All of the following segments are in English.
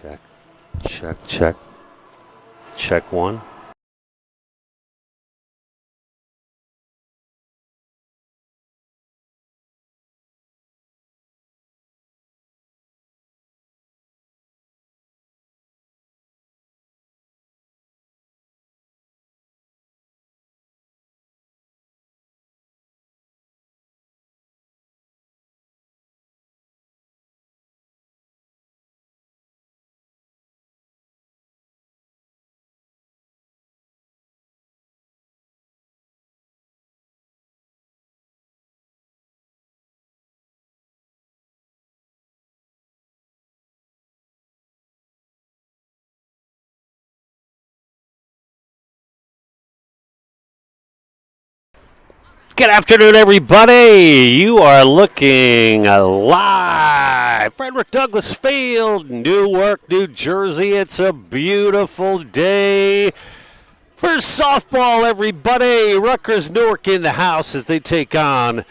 Check, check, check. Check one. Good afternoon, everybody. You are looking live. Frederick Douglass Field, Newark, New Jersey. It's a beautiful day for softball, everybody. Rutgers Newark in the house as they take on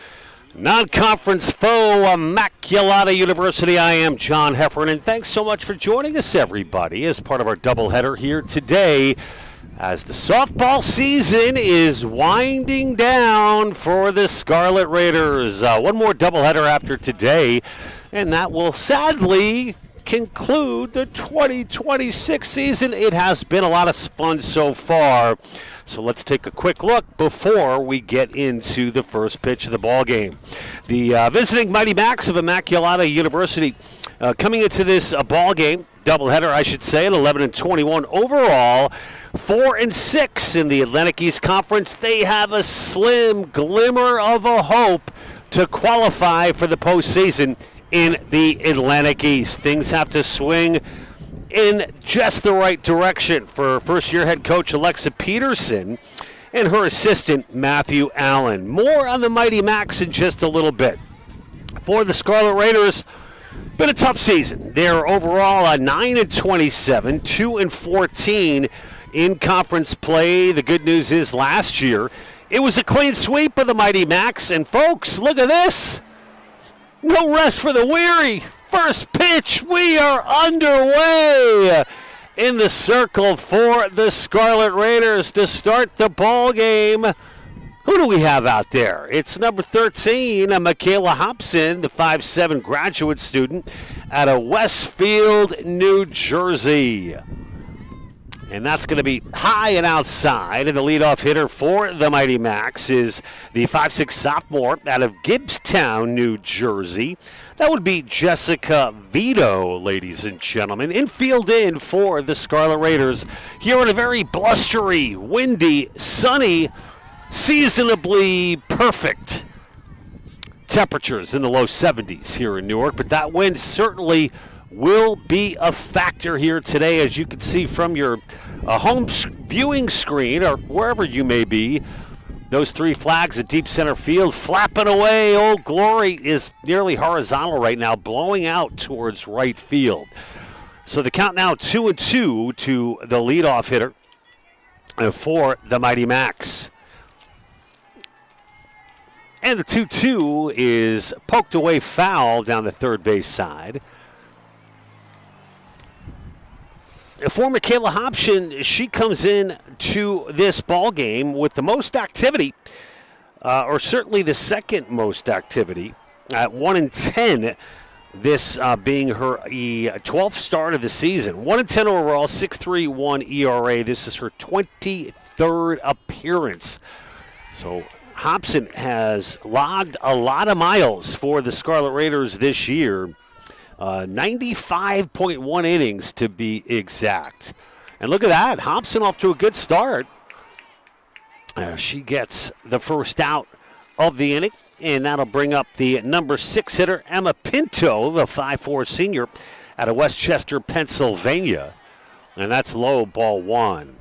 non-conference foe Immaculata University. I am John Heffernan, and thanks so much for joining us, everybody, as part of our doubleheader here today, as the softball season is winding down for the Scarlet Raiders. One more doubleheader after today, and that will sadly conclude the 2026 season. It has been a lot of fun so far. So let's take a quick look before we get into the first pitch of the ball game. The visiting Mighty Macs of Immaculata University coming into this ball game, doubleheader, I should say, at 11-21 overall, 4-6 in the Atlantic East Conference. They have a slim glimmer of a hope to qualify for the postseason in the Atlantic East. Things have to swing in just the right direction for first-year head coach Alexa Peterson and her assistant Matthew Allen. More on the Mighty Macs in just a little bit. For the Scarlet Raiders, been a tough season. They're overall 9-27, 2-14 in conference play. The good news is last year it was a clean sweep of the Mighty Macs. And folks, look at this. No rest for the weary. First pitch, we are underway in the circle for the Scarlet Raiders to start the ball game. Who do we have out there? It's number 13, Michaela Hobson, the 5'7" graduate student out of Westfield, New Jersey. And that's going to be high and outside. And the leadoff hitter for the Mighty Macs is the 5'6" sophomore out of Gibbstown, New Jersey. That would be Jessica Vito, ladies and gentlemen. Infield in for the Scarlet Raiders here in a very blustery, windy, sunny, seasonably perfect temperatures in the low 70s here in Newark. But that wind certainly will be a factor here today, as you can see from your home viewing screen or wherever you may be. Those three flags at deep center field flapping away. Old Glory is nearly horizontal right now, blowing out towards right field. So the count now 2-2 to the leadoff hitter for the Mighty Macs. And the 2-2 is poked away foul down the third base side. For Michaela Hobson, she comes in to this ball game with the most activity, or certainly the second most activity, at 1-10. This being her 12th start of the season. 1-10 overall, 6.31 ERA. This is her 23rd appearance. So Hobson has logged a lot of miles for the Scarlet Raiders this year. 95.1 innings to be exact. And look at that. Hobson off to a good start. She gets the first out of the inning, and that'll bring up the number 6 hitter, Emma Pinto, the 5'4" senior out of Westchester, Pennsylvania. And that's low, ball one.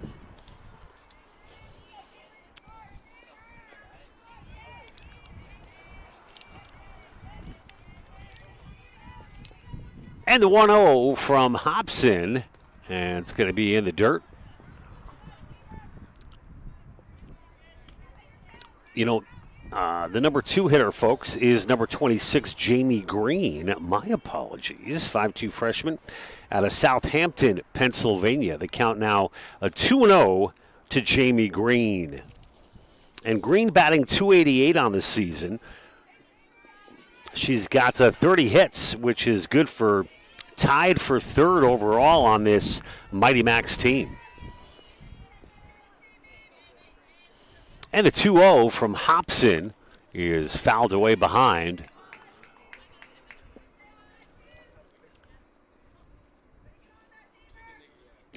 And the 1-0 from Hobson, and it's going to be in the dirt. You know, The number 2 hitter, folks, is number 26, Jamie Green. My apologies. 5'2" freshman out of Southampton, Pennsylvania. The count now a 2-0 to Jamie Green. And Green batting .288 on the season. She's got 30 hits, which is good for tied for 3rd overall on this Mighty Max team. And a 2-0 from Hobson is fouled away behind.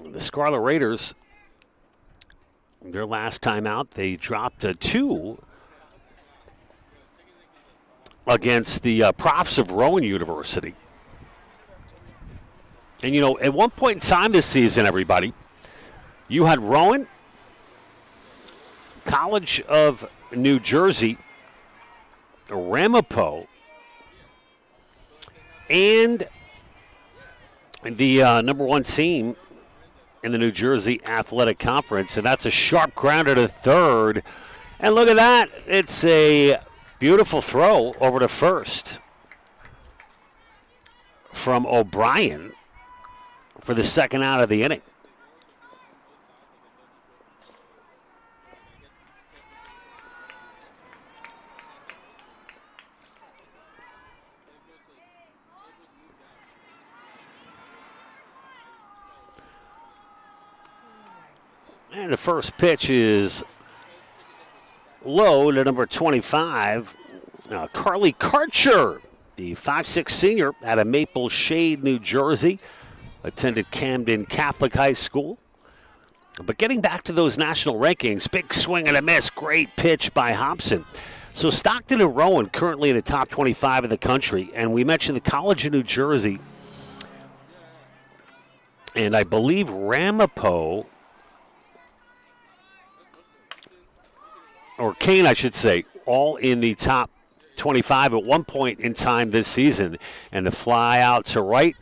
The Scarlet Raiders, their last time out, they dropped a 2 against the Profs of Rowan University. And, you know, at one point in time this season, everybody, you had Rowan, College of New Jersey, Ramapo, and the number 1 team in the New Jersey Athletic Conference, and that's a sharp grounder to 3rd. And look at that. It's a beautiful throw over to 1st from O'Brien for the 2nd out of the inning. And the first pitch is low to number 25, Carly Karcher, the 5'6" senior out of Maple Shade, New Jersey. Attended Camden Catholic High School. But getting back to those national rankings, big swing and a miss, great pitch by Hobson. So Stockton and Rowan currently in the top 25 in the country. And we mentioned the College of New Jersey. And I believe Ramapo, or Kane, I should say, all in the top 25 at one point in time this season. And the fly out to right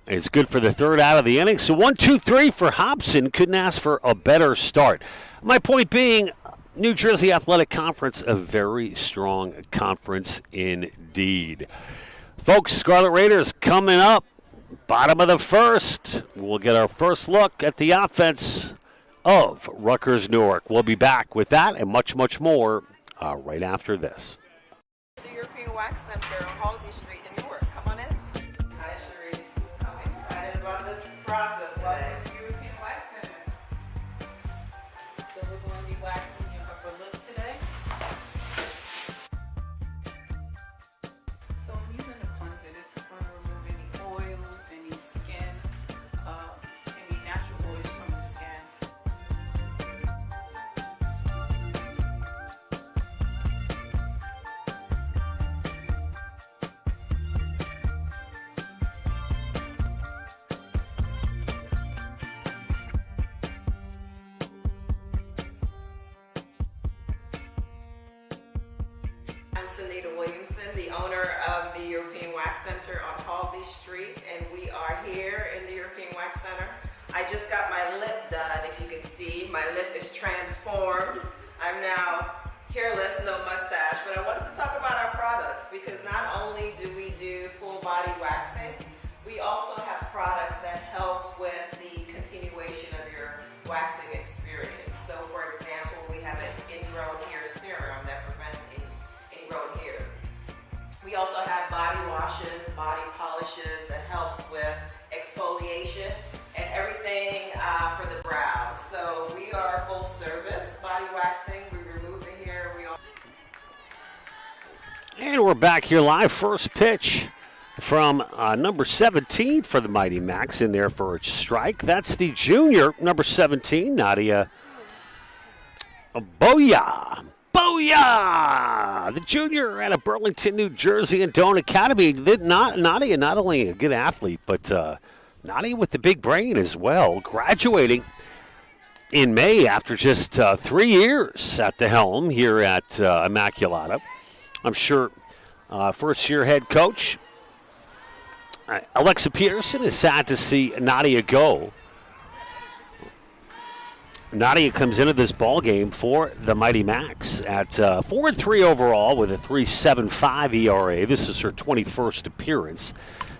is good for the 3rd out of the inning. So 1-2-3 for Hobson. Couldn't ask for a better start. My point being, New Jersey Athletic Conference, a very strong conference indeed. Folks, Scarlet Raiders coming up. Bottom of the 1st. We'll get our first look at the offense of Rutgers Newark. We'll be back with that and much, much more right after this. The European Wax Center on Halsey Street in Newark. Come on in. Hi, Cherise. I'm excited about this process today. European Wax Center. So we're going to be waxing your upper lip today. So when you're going to cleanse it, this is going to remove any oils, any skin, any natural oils from the skin. I'm Sunita Williamson, the owner of the European Wax Center on Halsey Street, and we are here in the European Wax Center. I just got my lip done. If you can see, my lip is transformed. I'm now hairless, no mustache, but I wanted to talk about our products because not only do we do full body waxing, we also have products that help with the continuation of your waxing experience. So for example, we have an ingrown hair serum that prevents ingrown hairs. We also have body washes, body polishes that helps with exfoliation and everything for the brow. So we are full service body waxing. We remove the hair. And we're back here live. First pitch from number 17 for the Mighty Max in there for a strike. That's the junior, number 17, Nadia Boya. Booyah! The junior out of Burlington, New Jersey, and Doane Academy. Nadia, not only a good athlete, but Nadia with the big brain as well, graduating in May after just 3 years at the helm here at Immaculata. I'm sure first-year head coach Alexa Peterson is sad to see Nadia go. Nadia comes into this ball game for the Mighty Macs at 4-3 overall with a 3.75 ERA. This is her 21st appearance.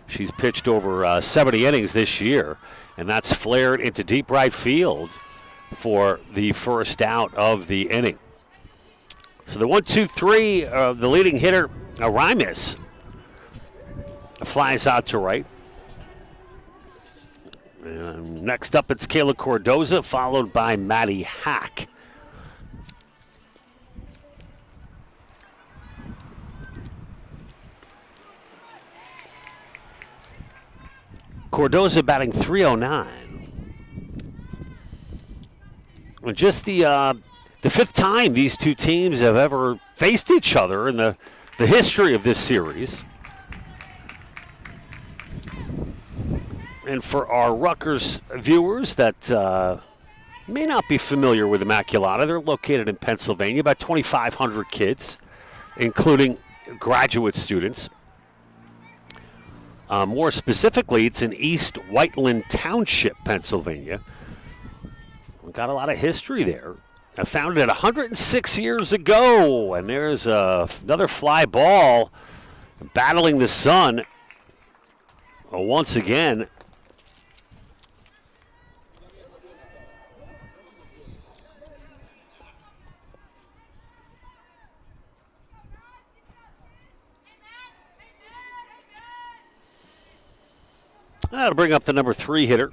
She's pitched over 70 innings this year, and that's flared into deep right field for the first out of the inning. So the 1-2-3, the leading hitter, Arimis, flies out to right. And next up, it's Kayla Cardoza, followed by Maddie Hack. Cardoza batting .309. And just the fifth time these two teams have ever faced each other in the history of this series. And for our Rutgers viewers that may not be familiar with Immaculata, they're located in Pennsylvania, about 2,500 kids, including graduate students. More specifically, it's in East Whiteland Township, Pennsylvania. We've got a lot of history there. Founded 106 years ago, and there's another fly ball battling the sun once again. That'll bring up the number 3 hitter,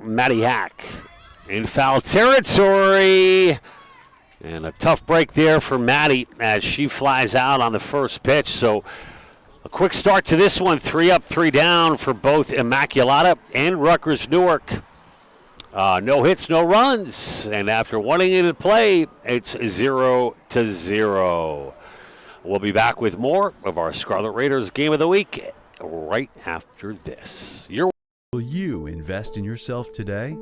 Maddie Hack, in foul territory. And a tough break there for Maddie as she flies out on the first pitch. So a quick start to this one, 3 up, 3 down for both Immaculata and Rutgers Newark. No hits, no runs. And after 1 inning to play, it's 0-0. We'll be back with more of our Scarlet Raiders Game of the Week right after this. Will you invest in yourself today?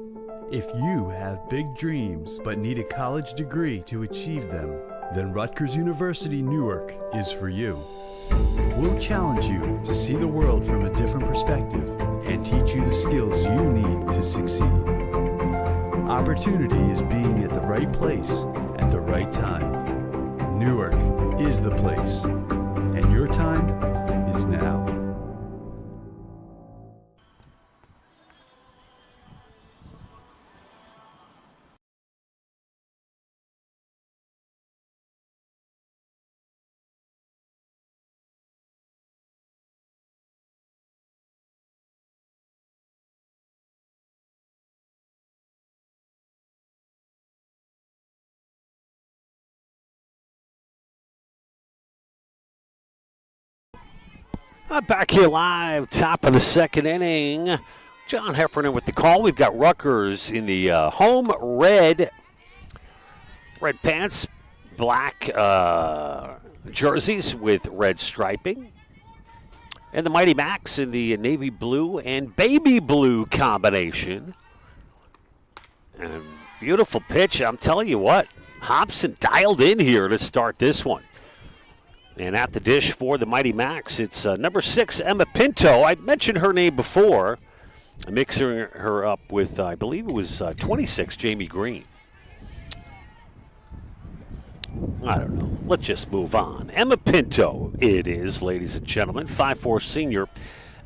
If you have big dreams but need a college degree to achieve them, then Rutgers University Newark is for you. We'll challenge you to see the world from a different perspective and teach you the skills you need to succeed. Opportunity is being at the right place at the right time. Newark is the place, and your time is now. Back here live, top of the second inning. John Heffernan with the call. We've got Rutgers in the home red pants, black jerseys with red striping. And the Mighty Macs in the navy blue and baby blue combination. And beautiful pitch. I'm telling you what, Hobson dialed in here to start this one. And at the dish for the Mighty Macs, it's number 6, Emma Pinto. I mentioned her name before, mixing her up with, I believe it was 26, Jamie Green. I don't know. Let's just move on. Emma Pinto it is, ladies and gentlemen, 5'4" senior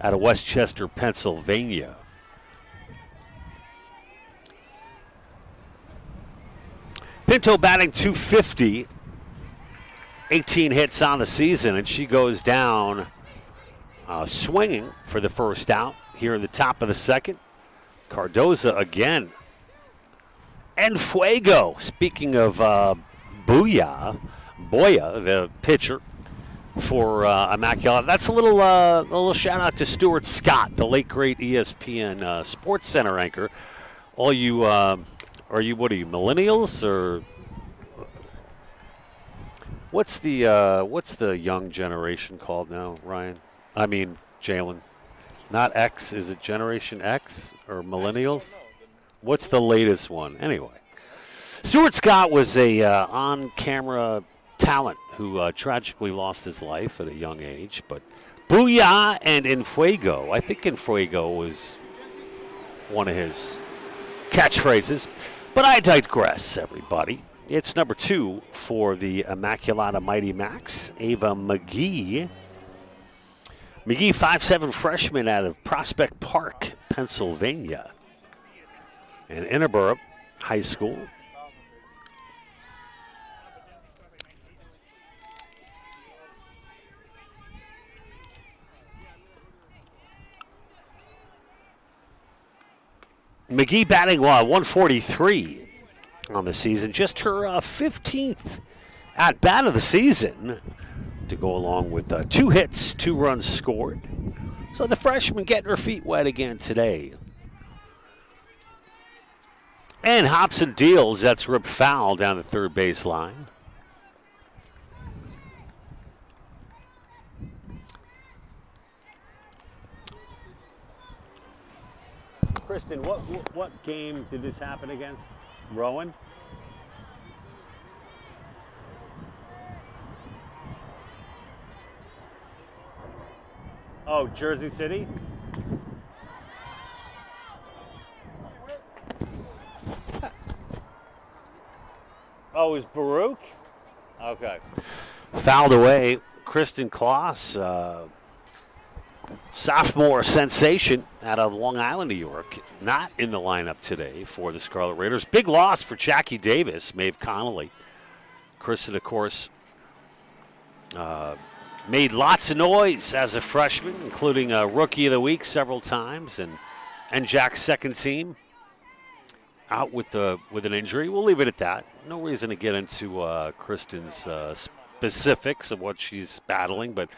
out of Westchester, Pennsylvania. Pinto batting .250. 18 hits on the season, and she goes down swinging for the first out here in the top of the second. Cardoza again. And Fuego, speaking of Boya, the pitcher for Immaculata. That's a little shout out to Stuart Scott, the late great ESPN Sports Center anchor. All you, what are you, millennials or? What's the young generation called now, Ryan? I mean, Jalen. Not X. Is it Generation X or Millennials? What's the latest one? Anyway, Stuart Scott was a on-camera talent who tragically lost his life at a young age. But Booyah and Enfuego. I think Enfuego was one of his catchphrases. But I digress, everybody. It's number 2 for the Immaculata Mighty Macs, Ava McGee. McGee, 5'7" freshman out of Prospect Park, Pennsylvania. And Innerborough High School. McGee batting 143 on the season, just her 15th at bat of the season, to go along with 2 hits, 2 runs scored. So the freshman getting her feet wet again today. And Hobson deals, that's ripped foul down the third base line. Kristen, what game did this happen against? Rowan? Oh, Jersey City? Oh, it was Baruch? Okay. Fouled away. Kristen Kloss, sophomore sensation out of Long Island, New York, not in the lineup today for the Scarlet Raiders. Big loss for Jackie Davis, Maeve Connolly. Kristen, of course, made lots of noise as a freshman, including a Rookie of the Week several times, and Jack's second team out with an injury. We'll leave it at that. No reason to get into Kristen's specifics of what she's battling, but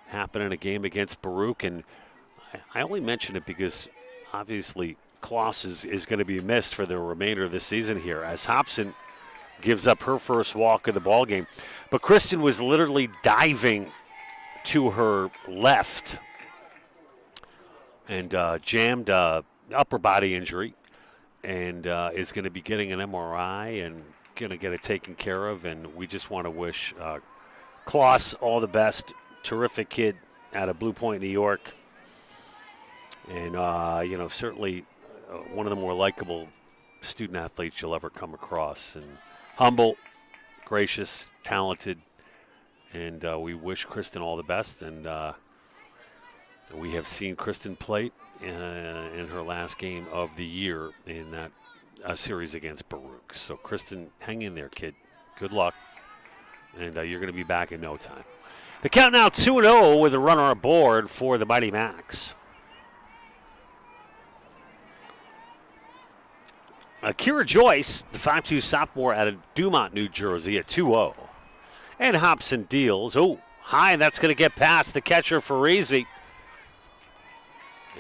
happened in a game against Baruch, and I only mention it because obviously Kloss is going to be missed for the remainder of the season here as Hobson gives up her first walk of the ball game. But Kristen was literally diving to her left and jammed upper body injury, and is going to be getting an MRI and going to get it taken care of. And we just want to wish Kloss all the best. Terrific kid out of Blue Point, New York. And, certainly one of the more likable student athletes you'll ever come across. And humble, gracious, talented. And we wish Kristen all the best. And we have seen Kristen play in her last game of the year in that series against Baruch. So, Kristen, hang in there, kid. Good luck. And you're going to be back in no time. The count now 2-0 with a runner aboard for the Mighty Macs. Kira Joyce, the 5'2" sophomore out of Dumont, New Jersey, at 2-0. And Hobson deals. Oh, high, and that's going to get past the catcher, Farisi.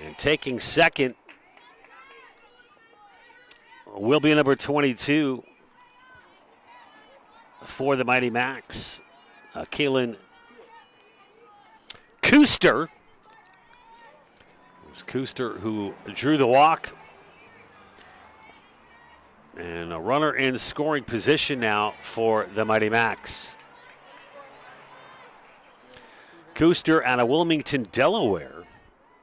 And taking second will be number 22 for the Mighty Macs, Kaylin Kuster. It was Kuster who drew the walk. And a runner in scoring position now for the Mighty Macs. Kuster out of Wilmington, Delaware.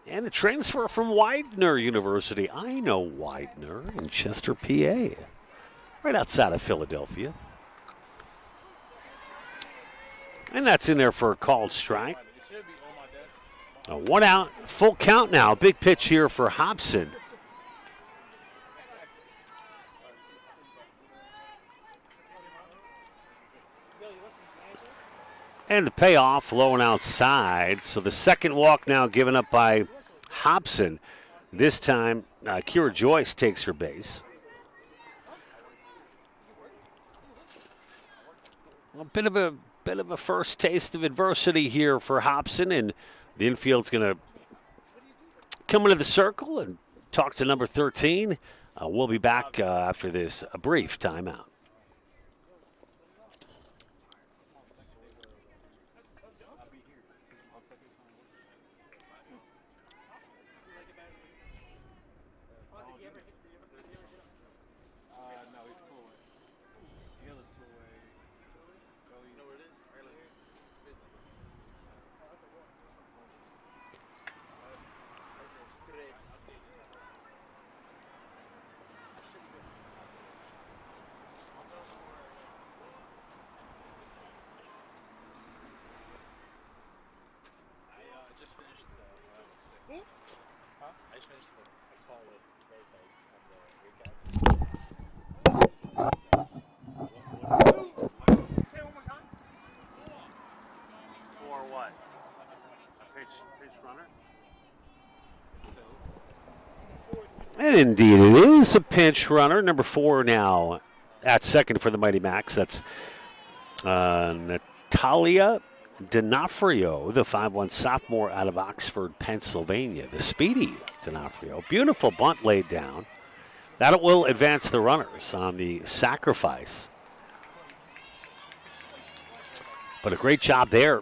And the transfer from Widener University. I know Widener in Chester, PA. Right outside of Philadelphia. And that's in there for a called strike. 1 out, full count now. Big pitch here for Hobson. And the payoff low and outside. So the second walk now given up by Hobson. This time, Kira Joyce takes her base. A bit of a first taste of adversity here for Hobson, and the infield's going to come into the circle and talk to number 13. We'll be back after this a brief timeout. And indeed, it is a pinch runner. Number 4 now at second for the Mighty Macs. That's Natalia D'Onofrio, the 5'1" sophomore out of Oxford, Pennsylvania. The speedy D'Onofrio. Beautiful bunt laid down. That will advance the runners on the sacrifice. But a great job there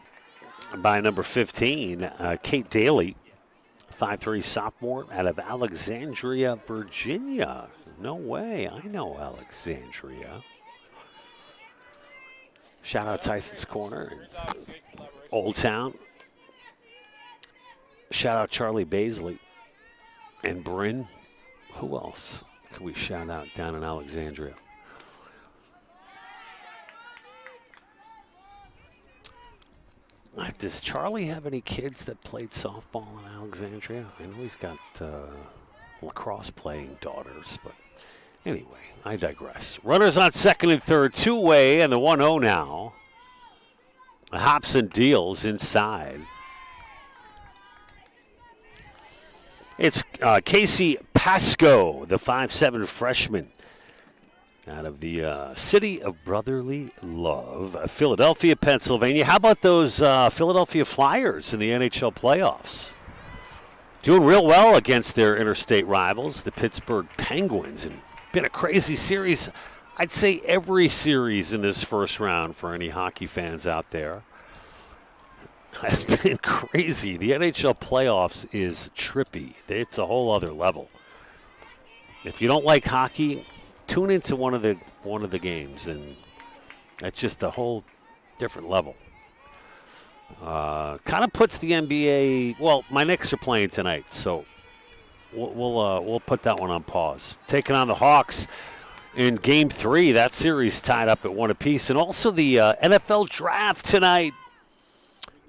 by number 15, Kate Daly, 5'3" sophomore out of Alexandria, Virginia. No way, I know Alexandria. Shout out Tyson's Corner, Old Town. Shout out Charlie Baisley and Bryn. Who else can we shout out down in Alexandria? Does Charlie have any kids that played softball in Alexandria? I know he's got lacrosse playing daughters, but anyway, I digress. Runners on second and third, two-way, and the 1-0 now. Hobson deals inside. It's Casey Pasco, the 5'7" freshman out of the city of brotherly love, Philadelphia, Pennsylvania. How about those Philadelphia Flyers in the NHL playoffs? Doing real well against their interstate rivals, the Pittsburgh Penguins. And been a crazy series. I'd say every series in this first round for any hockey fans out there has been crazy. The NHL playoffs is trippy. It's a whole other level. If you don't like hockey, tune into one of the games, and that's just a whole different level. Kind of puts the NBA. Well, my Knicks are playing tonight, so we'll put that one on pause. Taking on the Hawks in Game 3. That series tied up at 1 apiece, and also the NFL draft tonight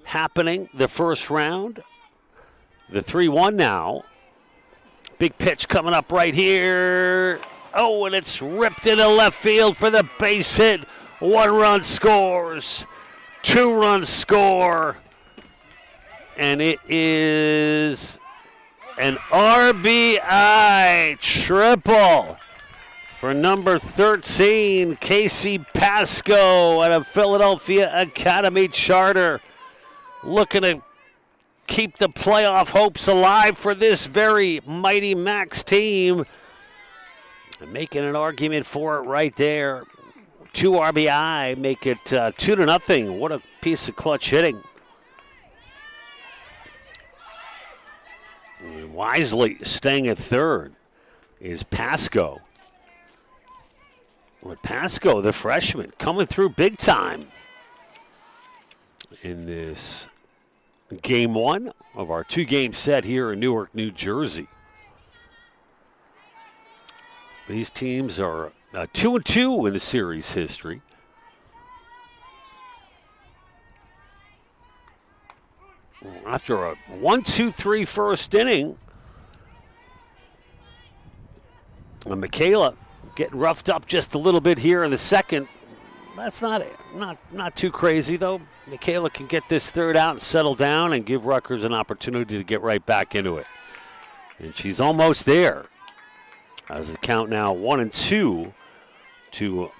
happening. The first round, the 3-1 now. Big pitch coming up right here. Oh, and it's ripped into left field for the base hit. 1 run scores. 2 runs score. And it is an RBI triple for number 13, Casey Pasco out of Philadelphia Academy Charter. Looking to keep the playoff hopes alive for this very Mighty Macs team. And making an argument for it right there. 2 RBI, make it 2-0. What a piece of clutch hitting. And wisely staying at third is Pasco. With Pasco, the freshman, coming through big time in this Game 1 of our 2-game set here in Newark, New Jersey. These teams are 2-2 in the series history. After a 1-2-3 first inning, Immaculata getting roughed up just a little bit here in the second. That's not too crazy, though. Immaculata can get this third out and settle down and give Rutgers an opportunity to get right back into it. And she's almost there. As the count now 1-2 to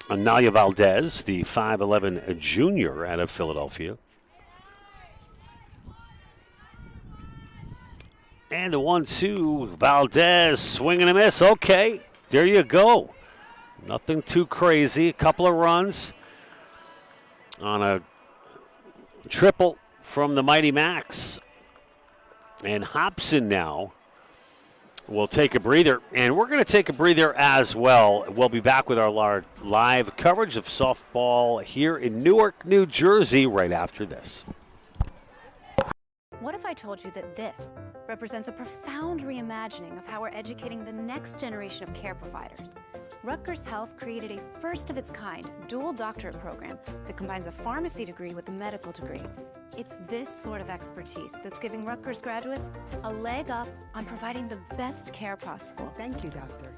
Analia Valdez, the 5'11" junior out of Philadelphia. And the 1-2, Valdez swinging a miss. Okay, there you go. Nothing too crazy. A couple of runs on a triple from the Mighty Macs. And Hobson now will take a breather. And we're going to take a breather as well. We'll be back with our live coverage of softball here in Newark, New Jersey right after this. What if I told you that this represents a profound reimagining of how we're educating the next generation of care providers? Rutgers Health created a first-of-its-kind dual doctorate program that combines a pharmacy degree with a medical degree. It's this sort of expertise that's giving Rutgers graduates a leg up on providing the best care possible. Thank you, doctor.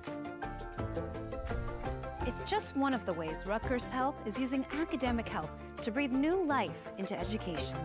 It's just one of the ways Rutgers Health is using academic health to breathe new life into education.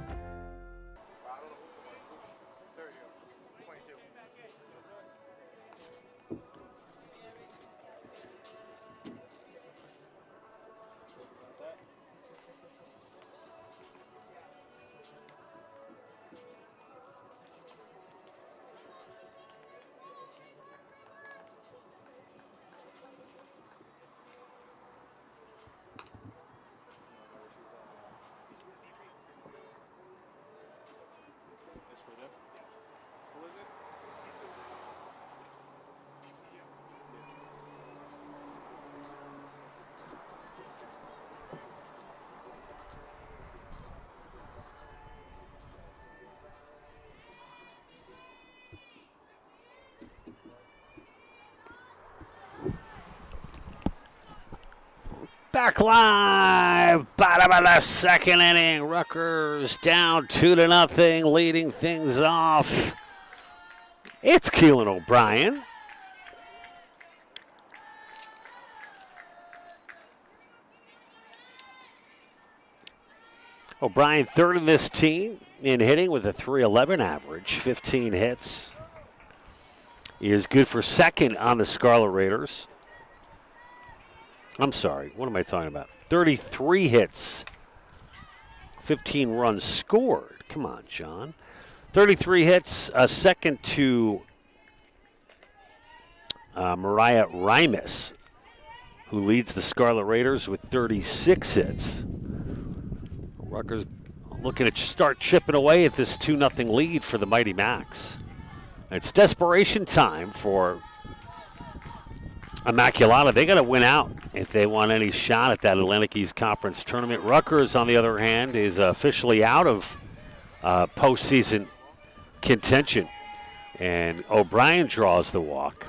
Back live, bottom of the second inning. Rutgers down 2-0, leading things off. It's Keelan O'Brien. O'Brien third in this team in hitting with a .311 average, 15 hits. He is good for second on the Scarlet Raiders. I'm sorry, what am I talking about? 33 hits, 15 runs scored. Come on, John. 33 hits, second to Mariah Rimus, who leads the Scarlet Raiders with 36 hits. Rutgers looking to start chipping away at this 2-0 lead for the Mighty Macs. It's desperation time for Immaculata. They got to win out if they want any shot at that Atlantic East Conference tournament. Rutgers, on the other hand, is officially out of postseason contention, and O'Brien draws the walk.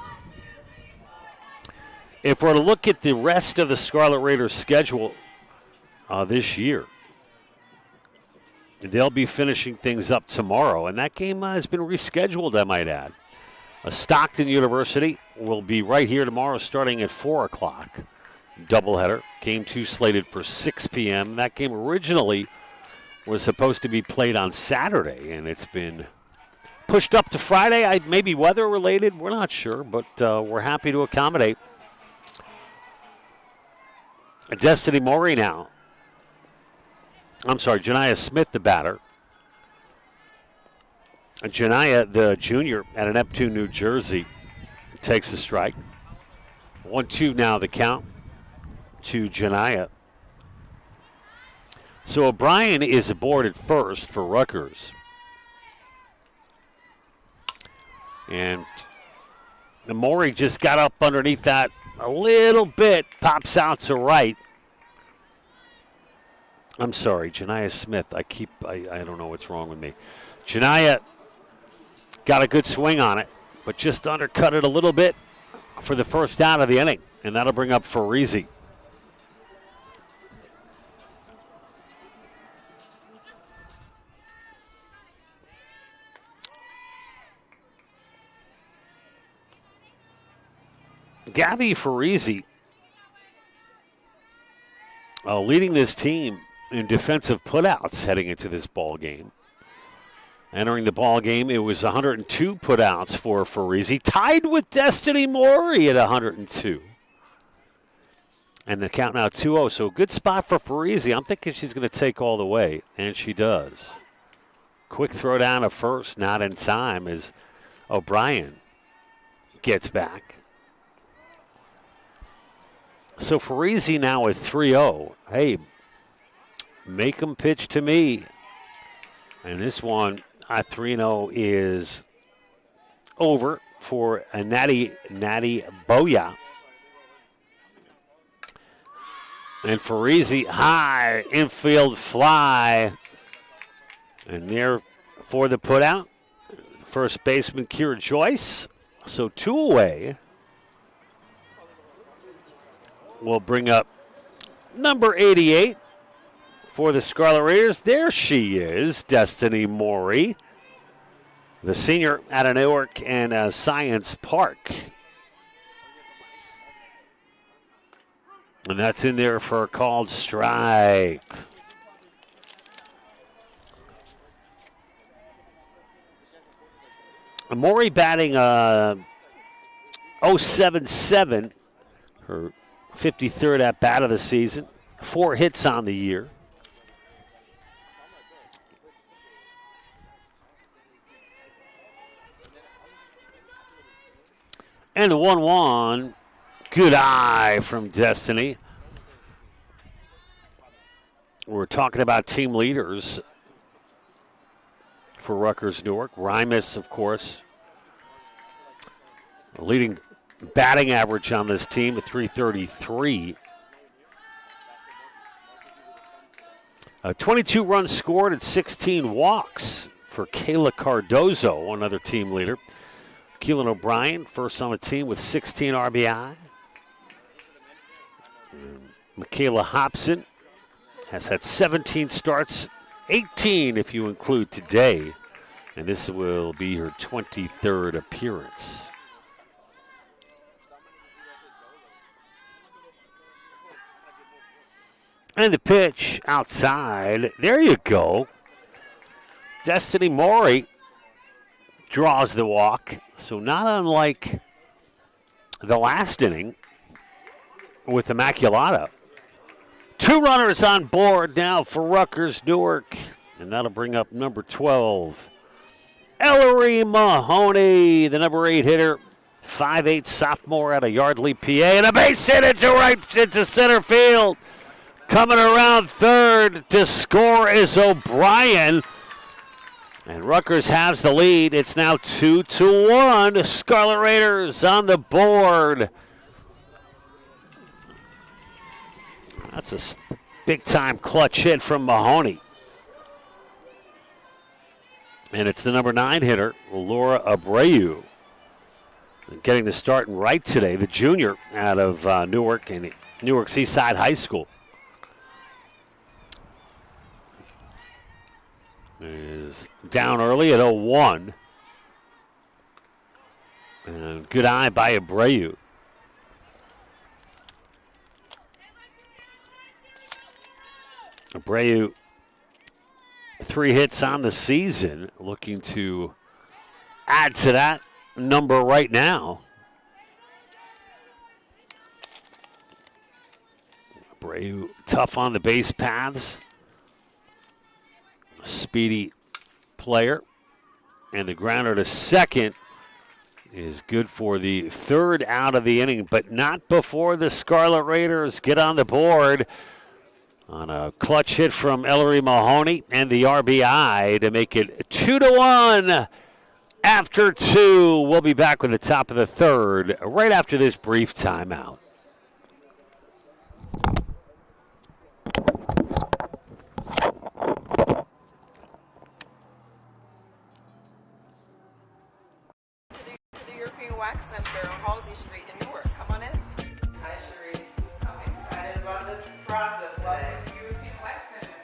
If we're to look at the rest of the Scarlet Raiders schedule this year, they'll be finishing things up tomorrow, and that game has been rescheduled, I might add. Stockton University will be right here tomorrow starting at 4 o'clock. Doubleheader. Game 2 slated for 6 p.m. That game originally was supposed to be played on Saturday, and it's been pushed up to Friday. Maybe weather-related. We're not sure, but we're happy to accommodate. Destiny Maury now. I'm sorry, Janiah Smith, the batter. Janiah, the junior, out of Neptune, New Jersey, takes a strike. 1-2 now the count to Janiah. So O'Brien is aboard at first for Rutgers. And the Maury just got up underneath that a little bit, pops out to right. I'm sorry, Janiah Smith. I don't know what's wrong with me. Janiah got a good swing on it, but just undercut it a little bit for the first out of the inning, and that'll bring up Farisi. Gabby Farisi leading this team in defensive putouts heading into this ball game. Entering the ball game, it was 102 putouts for Farisi, tied with Destiny Maury at 102. And the count now 2-0, so good spot for Farisi. I'm thinking she's going to take all the way, and she does. Quick throw down to first, not in time, as O'Brien gets back. So Farisi now with 3-0. Hey, make them pitch to me. And this one, 3-0 is over for Natty Boya. And Farisi, high infield fly. And there for the putout, first baseman Kira Joyce. So 2 away. We'll bring up number 88 for the Scarlet Raiders. There she is, Destiny Maury, the senior out of Newark and Science Park. And that's in there for a called strike. Maury batting .077, her 53rd at bat of the season, 4 hits on the year. And the 1-1, good eye from Destiny. We're talking about team leaders for Rutgers Newark. Rimus, of course, leading batting average on this team at .333. 22 runs scored and 16 walks for Kayla Cardozo, another team leader. Keelan O'Brien, first on the team with 16 RBI. Michaela Hobson has had 17 starts, 18 if you include today, and this will be her 23rd appearance. And the pitch outside. There you go. Destiny Mori draws the walk. So not unlike the last inning with Immaculata. 2 runners on board now for Rutgers Newark. And that'll bring up number 12. Ellery Mahoney, the number 8 hitter. 5'8" sophomore out of Yardley, PA. And a base hit into center field. Coming around third to score is O'Brien. And Rutgers has the lead. It's now 2-1. Scarlet Raiders on the board. That's a big-time clutch hit from Mahoney. And it's the number 9 hitter, Laura Abreu. Getting the start in right today, the junior out of Newark and Newark Seaside High School. Is down early at 0-1. And good eye by Abreu. Abreu, 3 hits on the season, looking to add to that number right now. Abreu, tough on the base paths. Speedy player. And the grounder to second is good for the 3rd out of the inning, but not before the Scarlet Raiders get on the board on a clutch hit from Ellery Mahoney and the RBI to make it 2-1 after 2. We'll be back with the top of the 3rd right after this brief timeout. Wax Center on Halsey Street in Newark. Come on in. Hi, Sharice. I'm excited about this process today. European Wax Center.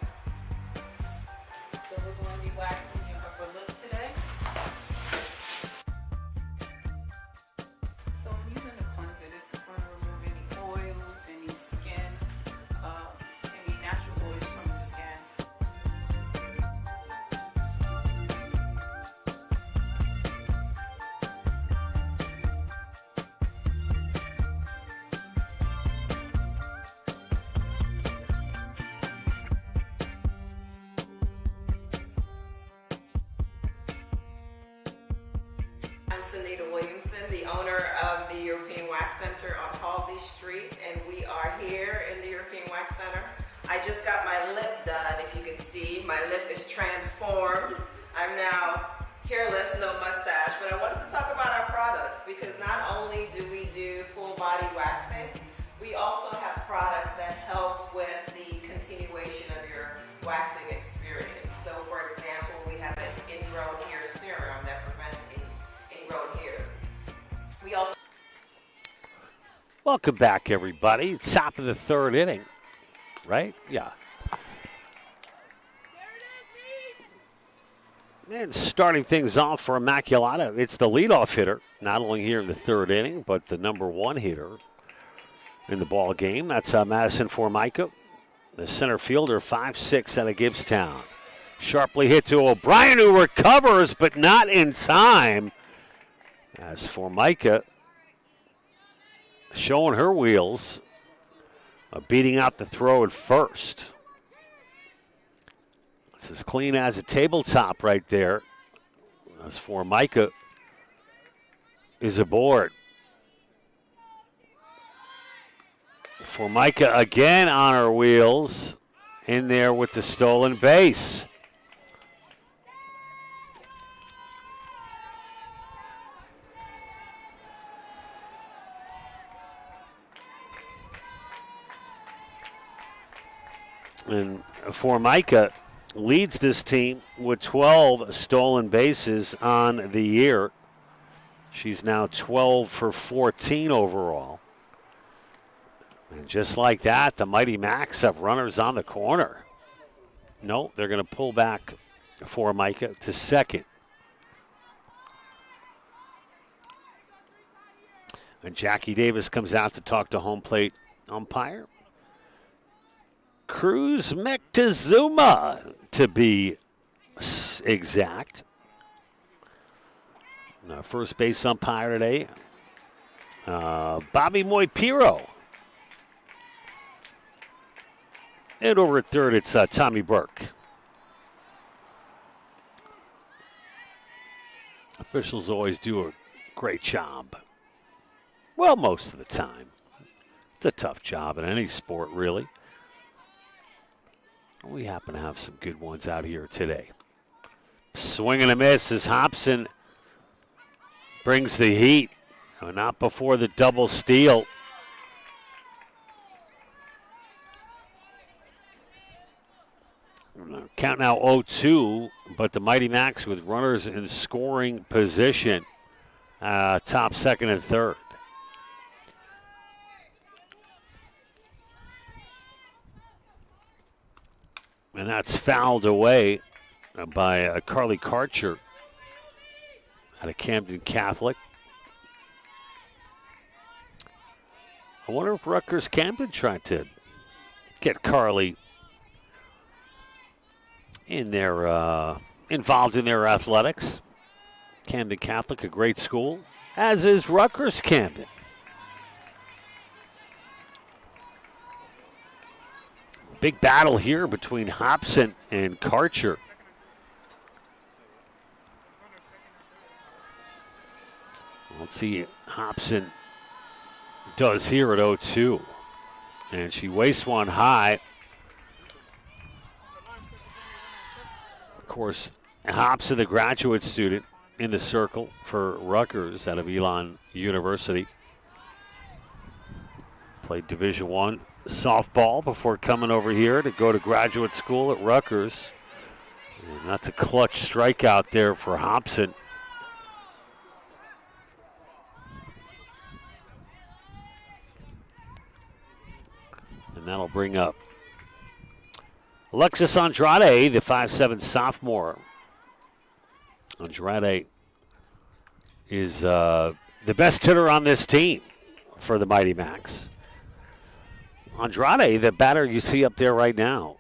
So we're going to be waxing your upper lip today. So when you're going to plunger, this is going to remove any oils, any skin, any natural oils from the skin. I'm Sunita Williamson, the owner of the European Wax Center on Halsey Street, and we are here in the European Wax Center. I just got my lip done. If you can see, my lip is transformed. I'm now hairless, no mustache, but I wanted to talk about our products because not only do we do full body waxing, we also have products that help with the continuation of your waxing experience. So for example, we have an ingrown hair serum that prevents ingrown hairs. We also Welcome back, everybody. Top of the 3rd inning, right? Yeah. And starting things off for Immaculata, it's the leadoff hitter, not only here in the 3rd inning, but the number 1 hitter in the ball game. That's Madison Formica, the center fielder, 5'6" out of Gibbstown. Sharply hit to O'Brien, who recovers, but not in time. As Formica showing her wheels, beating out the throw at first. It's as clean as a tabletop right there. As Formica is aboard. Formica again on her wheels, in there with the stolen base. And Formica leads this team with 12 stolen bases on the year. She's now 12 for 14 overall. And just like that, the Mighty Macs have runners on the corner. No, they're going to pull back for Micah to second. And Jackie Davis comes out to talk to home plate umpire Cruz Mectezuma, to be exact. First base umpire today, Bobby Moipiro. And over at third, it's Tommy Burke. Officials always do a great job. Well, most of the time. It's a tough job in any sport, really. We happen to have some good ones out here today. Swing and a miss as Hobson brings the heat. Not before the double steal. Count now 0-2, but the Mighty Macs with runners in scoring position, top, second, and third. And that's fouled away by Carly Karcher out of Camden Catholic. I wonder if Rutgers Camden tried to get Carly in their involved in their athletics. Camden Catholic, a great school, as is Rutgers Camden. Big battle here between Hobson and Karcher. Let's see Hobson does here at 0-2. And she wastes one high. Of course, Hobson, the graduate student in the circle for Rutgers out of Elon University. Played Division I softball before coming over here to go to graduate school at Rutgers. And that's a clutch strikeout there for Hobson. And that'll bring up Alexis Andrade, the 5'7" sophomore. Andrade is the best hitter on this team for the Mighty Macs. Andrade, the batter you see up there right now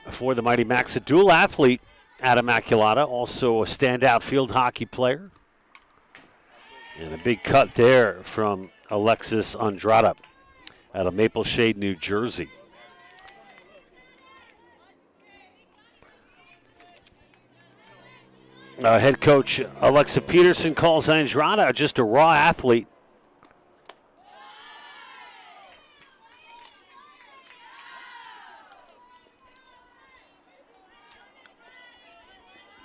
for the Mighty Macs, a dual athlete at Immaculata, also a standout field hockey player. And a big cut there from Alexis Andrade out of Maple Shade, New Jersey. Head coach Alexa Peterson calls Andrade just a raw athlete.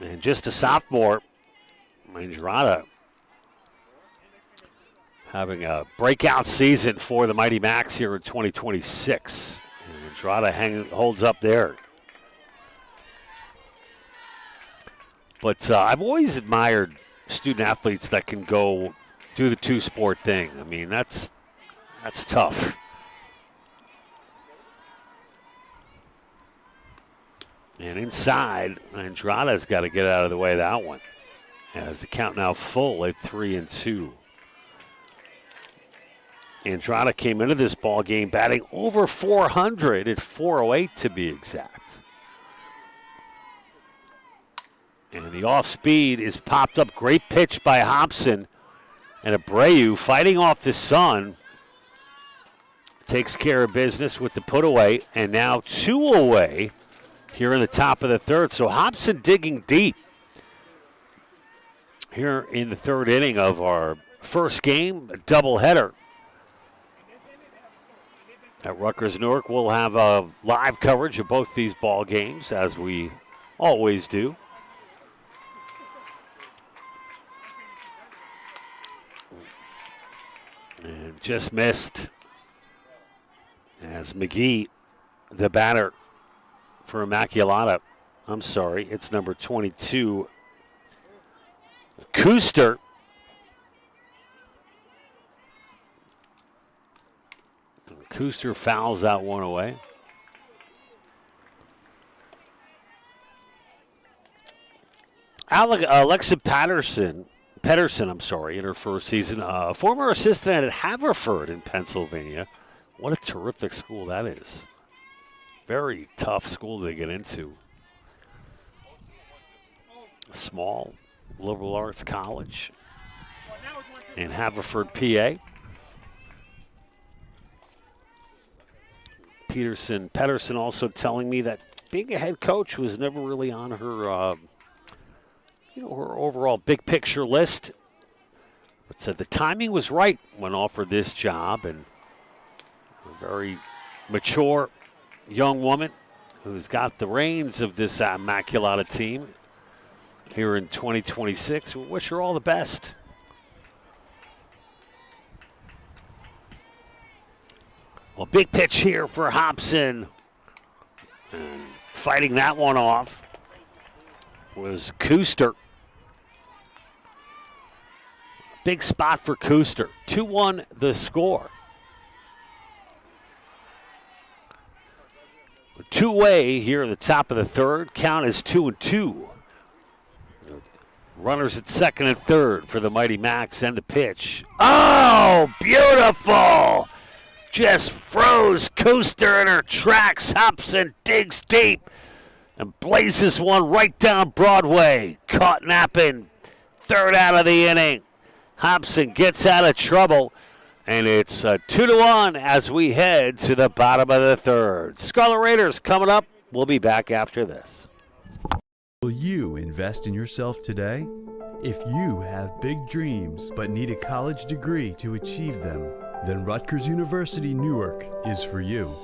And just a sophomore, Andrade having a breakout season for the Mighty Macs here in 2026. And Andrade holds up there. But I've always admired student athletes that can go do the two-sport thing. I mean, that's tough. And inside, Andrade's got to get out of the way of that one. As the count now full at 3-2. Andrade came into this ball game batting over 400 at 408 to be exact. And the off speed is popped up. Great pitch by Hobson. And Abreu fighting off the sun. Takes care of business with the put away. And now 2 away here in the top of the third. So Hobson digging deep here in the third inning of our first game, a doubleheader. At Rutgers Newark, we'll have live coverage of both these ball games, as we always do. And just missed as McGee, the batter for Immaculata. I'm sorry, it's number 22, Kuster. Kuster fouls out one away. Alexa Pedersen, in her first season, former assistant at Haverford in Pennsylvania. What a terrific school that is. Very tough school to get into. A small liberal arts college in Haverford, PA. Pedersen also telling me that being a head coach was never really on her her overall big picture list, but said the timing was right when offered this job, and a very mature young woman who's got the reins of this Immaculata team here in 2026. We wish her all the best. Well, big pitch here for Hobson, and fighting that one off was Kuster. Big spot for Kuster. 2-1 the score. Two-way here at the top of the third. Count is 2-2. Runners at second and third for the Mighty Macs, and the pitch. Oh, beautiful! Just froze Kuster in her tracks. Hobson digs deep and blazes one right down Broadway. Caught napping. Third out of the inning. Hobson gets out of trouble, and it's 2-1 as we head to the bottom of the third. Scarlet Raiders coming up. We'll be back after this. Will you invest in yourself today? If you have big dreams but need a college degree to achieve them, then Rutgers University Newark is for you.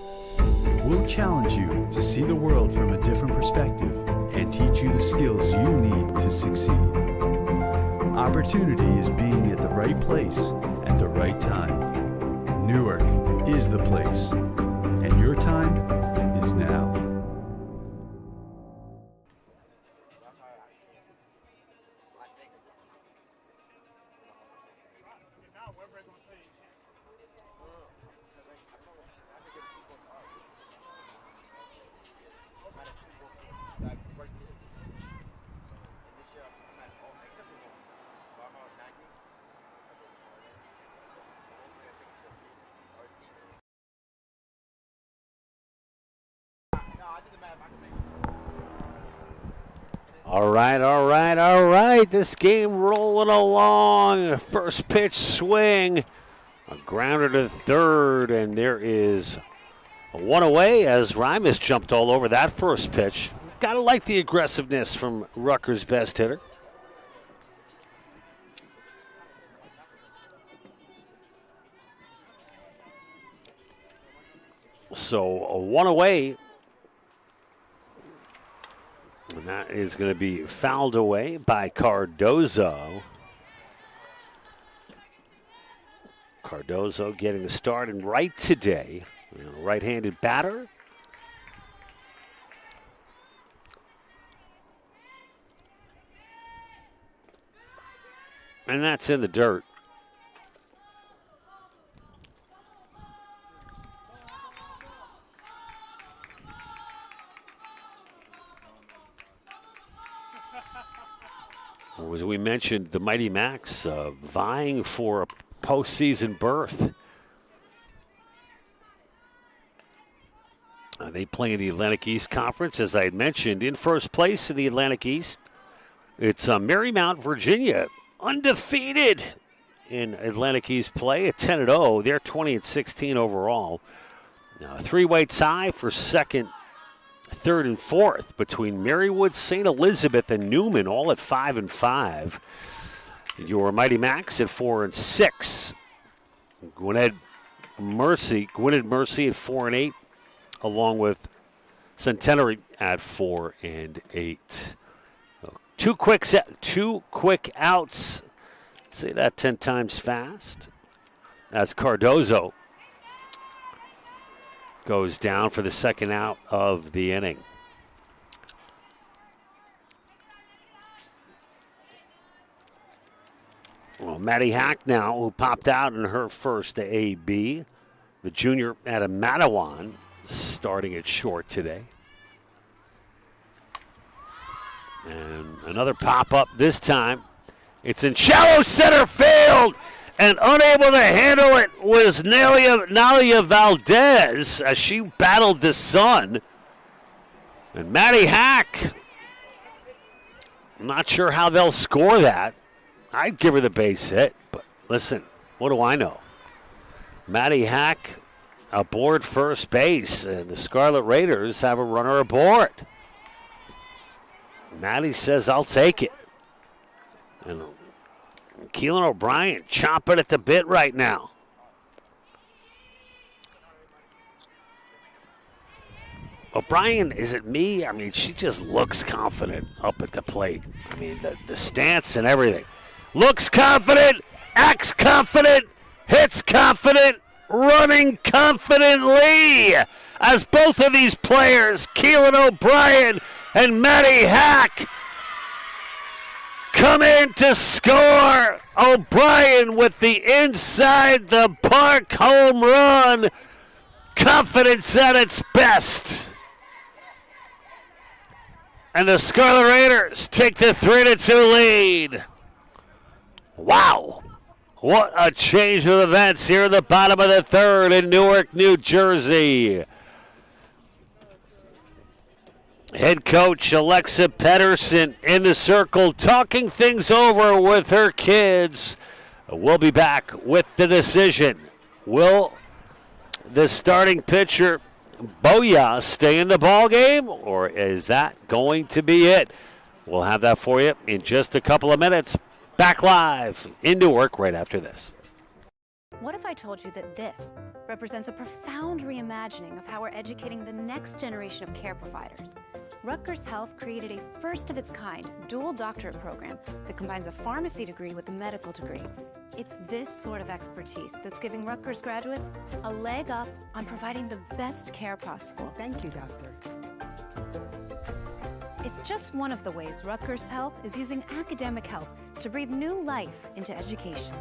We'll challenge you to see the world from a different perspective and teach you the skills you need to succeed. Opportunity is being at the right place at the right time. Newark is the place, and your time is now. All right. This game rolling along. First pitch swing. A grounder to third, and there is a one away as Rymus jumped all over that first pitch. Gotta like the aggressiveness from Rutgers' best hitter. So a one away. And that is going to be fouled away by Cardozo. Cardozo getting the start in right today. Right-handed batter. And that's in the dirt. As we mentioned, the Mighty Macs vying for a postseason berth. They play in the Atlantic East Conference, as I had mentioned. In first place in the Atlantic East, it's Marymount, Virginia, undefeated in Atlantic East play at 10-0. They're 20-16 overall. A three-way tie for second, third, and fourth between Marywood, St. Elizabeth, and Newman, all at 5-5. Your Mighty Macs at 4-6. Gwinnett Mercy at 4-8, along with Centenary at 4-8. Two quick outs. Say that 10 times fast. As Cardozo goes down for the second out of the inning. Well, Maddie Hack now, who popped out in her first AB, the junior out of Matawan, starting at short today. And another pop-up this time. It's in shallow center field, and unable to handle it was Nalia Valdez as she battled the sun. And Maddie Hack, I'm not sure how they'll score that. I'd give her the base hit, but listen, what do I know? Maddie Hack aboard first base, and the Scarlet Raiders have a runner aboard. Maddie says, I'll take it. And Keelan O'Brien chomping at the bit right now. O'Brien, is it me? I mean, she just looks confident up at the plate. I mean, the stance and everything. Looks confident, acts confident, hits confident, running confidently. As both of these players, Keelan O'Brien and Maddie Hack, come in to score. O'Brien with the inside the park home run. Confidence at its best. And the Scarlet Raiders take the 3-2 lead. Wow. What a change of events here in the bottom of the third in Newark, New Jersey. Head coach Alexa Pedersen in the circle talking things over with her kids. We'll be back with the decision. Will the starting pitcher Boya stay in the ball game, or is that going to be it? We'll have that for you in just a couple of minutes. Back live in Newark right after this. What if I told you that this represents a profound reimagining of how we're educating the next generation of care providers? Rutgers Health created a first-of-its-kind dual doctorate program that combines a pharmacy degree with a medical degree. It's this sort of expertise that's giving Rutgers graduates a leg up on providing the best care possible. Thank you, doctor. It's just one of the ways Rutgers Health is using academic health to breathe new life into education.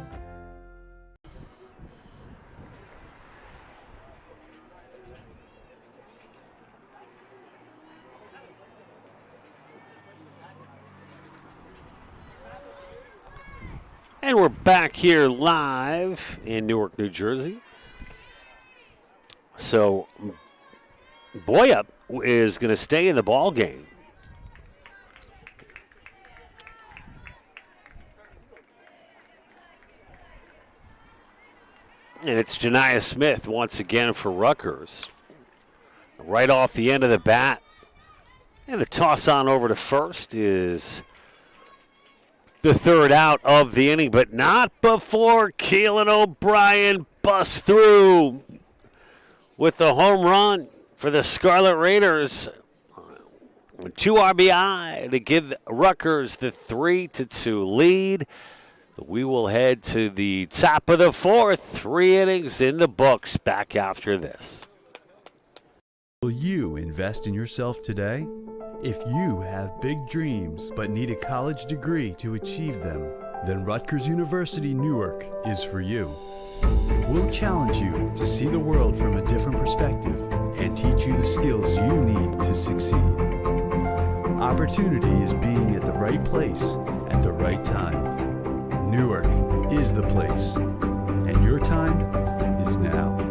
And we're back here live in Newark, New Jersey. So Boya is going to stay in the ball game. And it's Janiah Smith once again for Rutgers. Right off the end of the bat. And the toss on over to first is the third out of the inning, but not before Keelan O'Brien busts through with the home run for the Scarlet Raiders. 2 RBI to give Rutgers the 3-2 lead. We will head to the top of the fourth. 3 innings in the books. Back after this. Will you invest in yourself today? If you have big dreams but need a college degree to achieve them, then Rutgers University Newark is for you. We'll challenge you to see the world from a different perspective and teach you the skills you need to succeed. Opportunity is being at the right place at the right time. Newark is the place, and your time is now.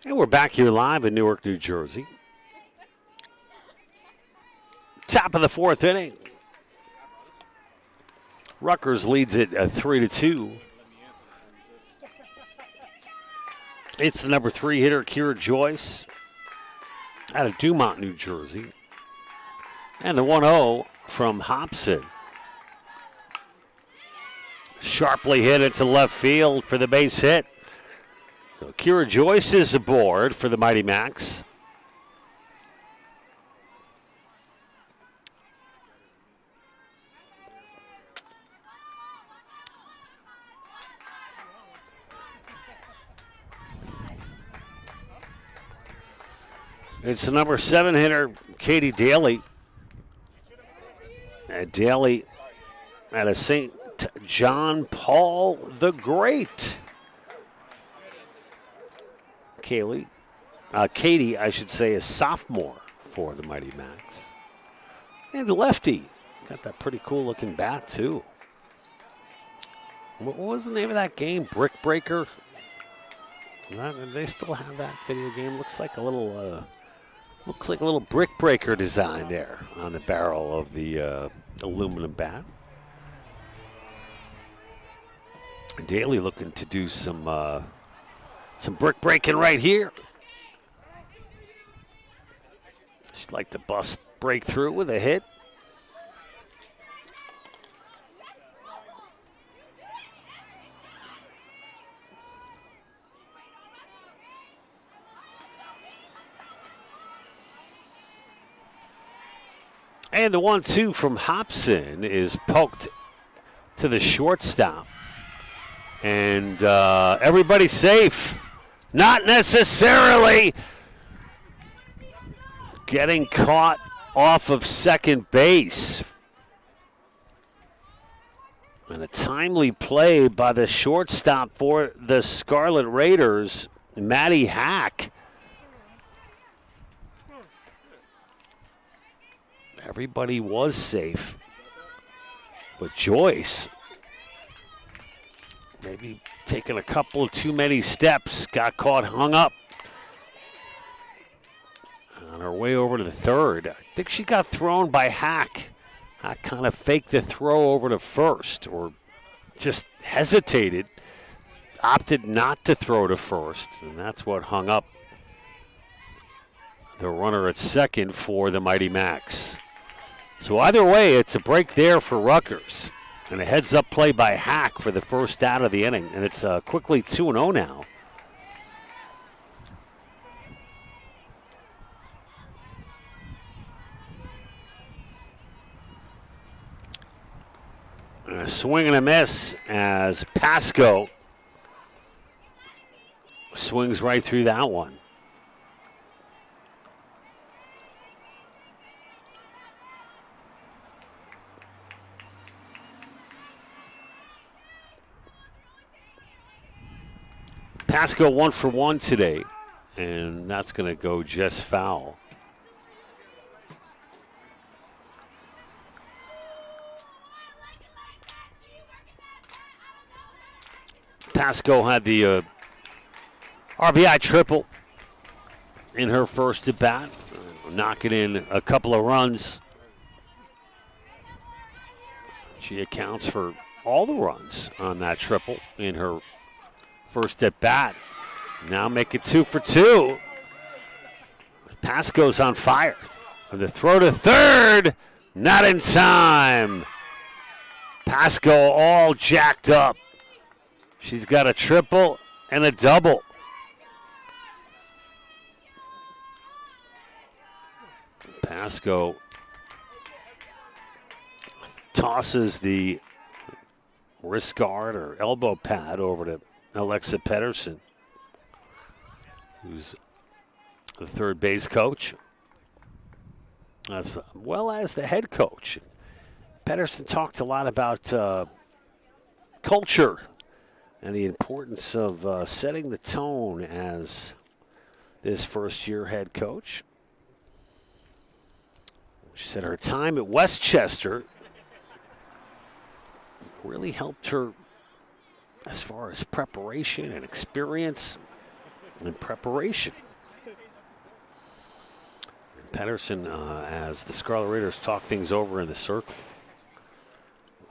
And we're back here live in Newark, New Jersey. Top of the fourth inning. Rutgers leads it 3-2. It's the number 3 hitter, Kira Joyce, out of Dumont, New Jersey. And the 1-0 from Hobson. Sharply hit into left field for the base hit. So Kira Joyce is aboard for the Mighty Macs. It's the number 7 hitter, Katie Daly. Daly out of St. John Paul the Great. Katie, I should say, is sophomore for the Mighty Macs. And lefty. Got that pretty cool looking bat, too. What was the name of that game? Brick Breaker? They still have that video game. Looks like a little brick breaker design there on the barrel of the aluminum bat. Daly looking to do some brick breaking right here. She'd like to break through with a hit. And the 1-2 from Hobson is poked to the shortstop. And everybody's safe. Not necessarily. Getting caught off of second base. And a timely play by the shortstop for the Scarlet Raiders, Maddie Hack. Everybody was safe. But Joyce, maybe taking a couple of too many steps, got caught, hung up. On her way over to the third. I think she got thrown by Hack. Hack kind of faked the throw over to first, or just hesitated, opted not to throw to first, and that's what hung up the runner at second for the Mighty Macs. So either way, it's a break there for Rutgers. And a heads-up play by Hack for the first out of the inning. And it's quickly 2-0 now. And a swing and a miss as Pasco swings right through that one. Pasco 1 for 1 today, and that's going to go just foul. Pasco had the RBI triple in her first at bat, knocking in a couple of runs. She accounts for all the runs on that triple in her first at bat. Now make it 2 for 2. Pasco's on fire. The throw to third, not in time. Pasco all jacked up. She's got a triple and a double. Pasco tosses the wrist guard or elbow pad over to Alexa Pedersen, who's the third base coach, as well as the head coach. Pedersen talked a lot about culture and the importance of setting the tone as this first-year head coach. She said her time at Westchester really helped her as far as preparation and experience and preparation. And Pedersen, as the Scarlet Raiders talk things over in the circle,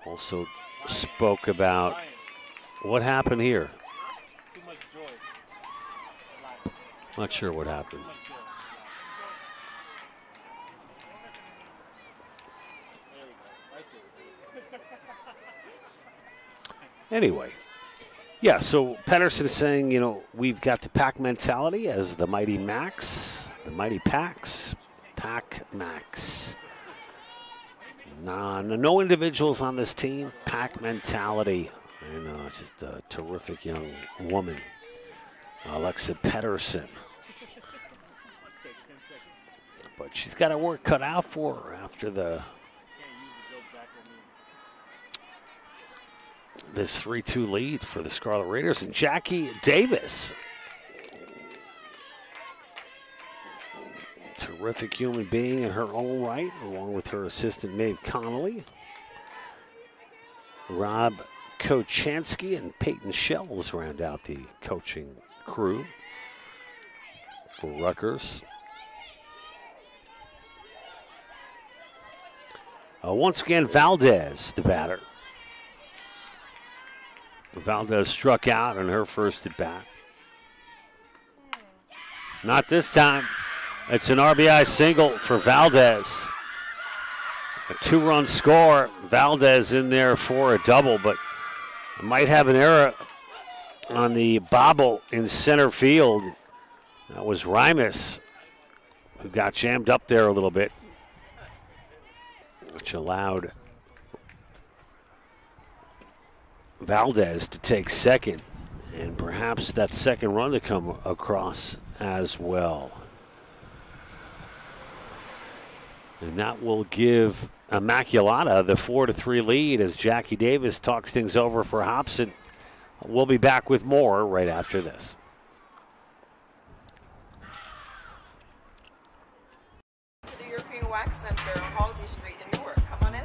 also spoke about what happened here. Not sure what happened. Anyway, yeah, so Pedersen is saying, we've got the pack mentality as the Mighty Max, the Mighty Packs, Pack Max. No individuals on this team, pack mentality. And just a terrific young woman, Alexa Pedersen. But she's got her work cut out for her after this 3-2 lead for the Scarlet Raiders. And Jackie Davis, terrific human being in her own right, along with her assistant Maeve Connolly, Rob Kochansky and Peyton Shells round out the coaching crew for Rutgers. Once again, Valdez, the batter. Valdez struck out on her first at bat. Not this time. It's an RBI single for Valdez. A 2-run score. Valdez in there for a double, but might have an error on the bobble in center field. That was Rimus who got jammed up there a little bit, which allowed Valdez to take second, and perhaps that second run to come across as well. And that will give Immaculata the 4-3 lead as Jackie Davis talks things over for Hobson. We'll be back with more right after this. To the European Wax Center on Halsey Street in Newark. Come on in.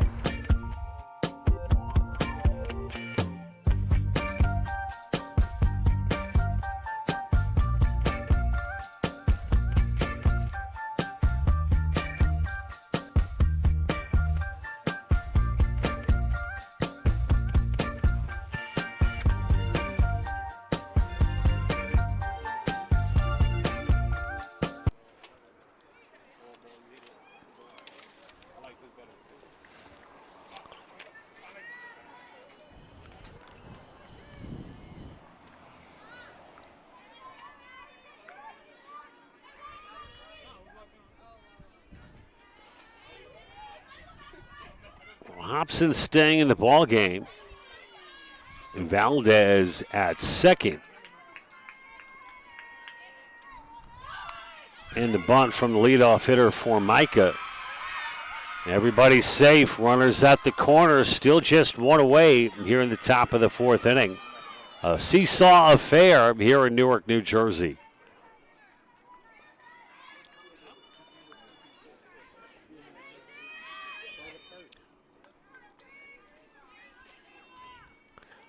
Hobson staying in the ball game. Valdez at second. And the bunt from the leadoff hitter for Micah. Everybody's safe. Runners at the corner. Still just one away here in the top of the fourth inning. A seesaw affair here in Newark, New Jersey.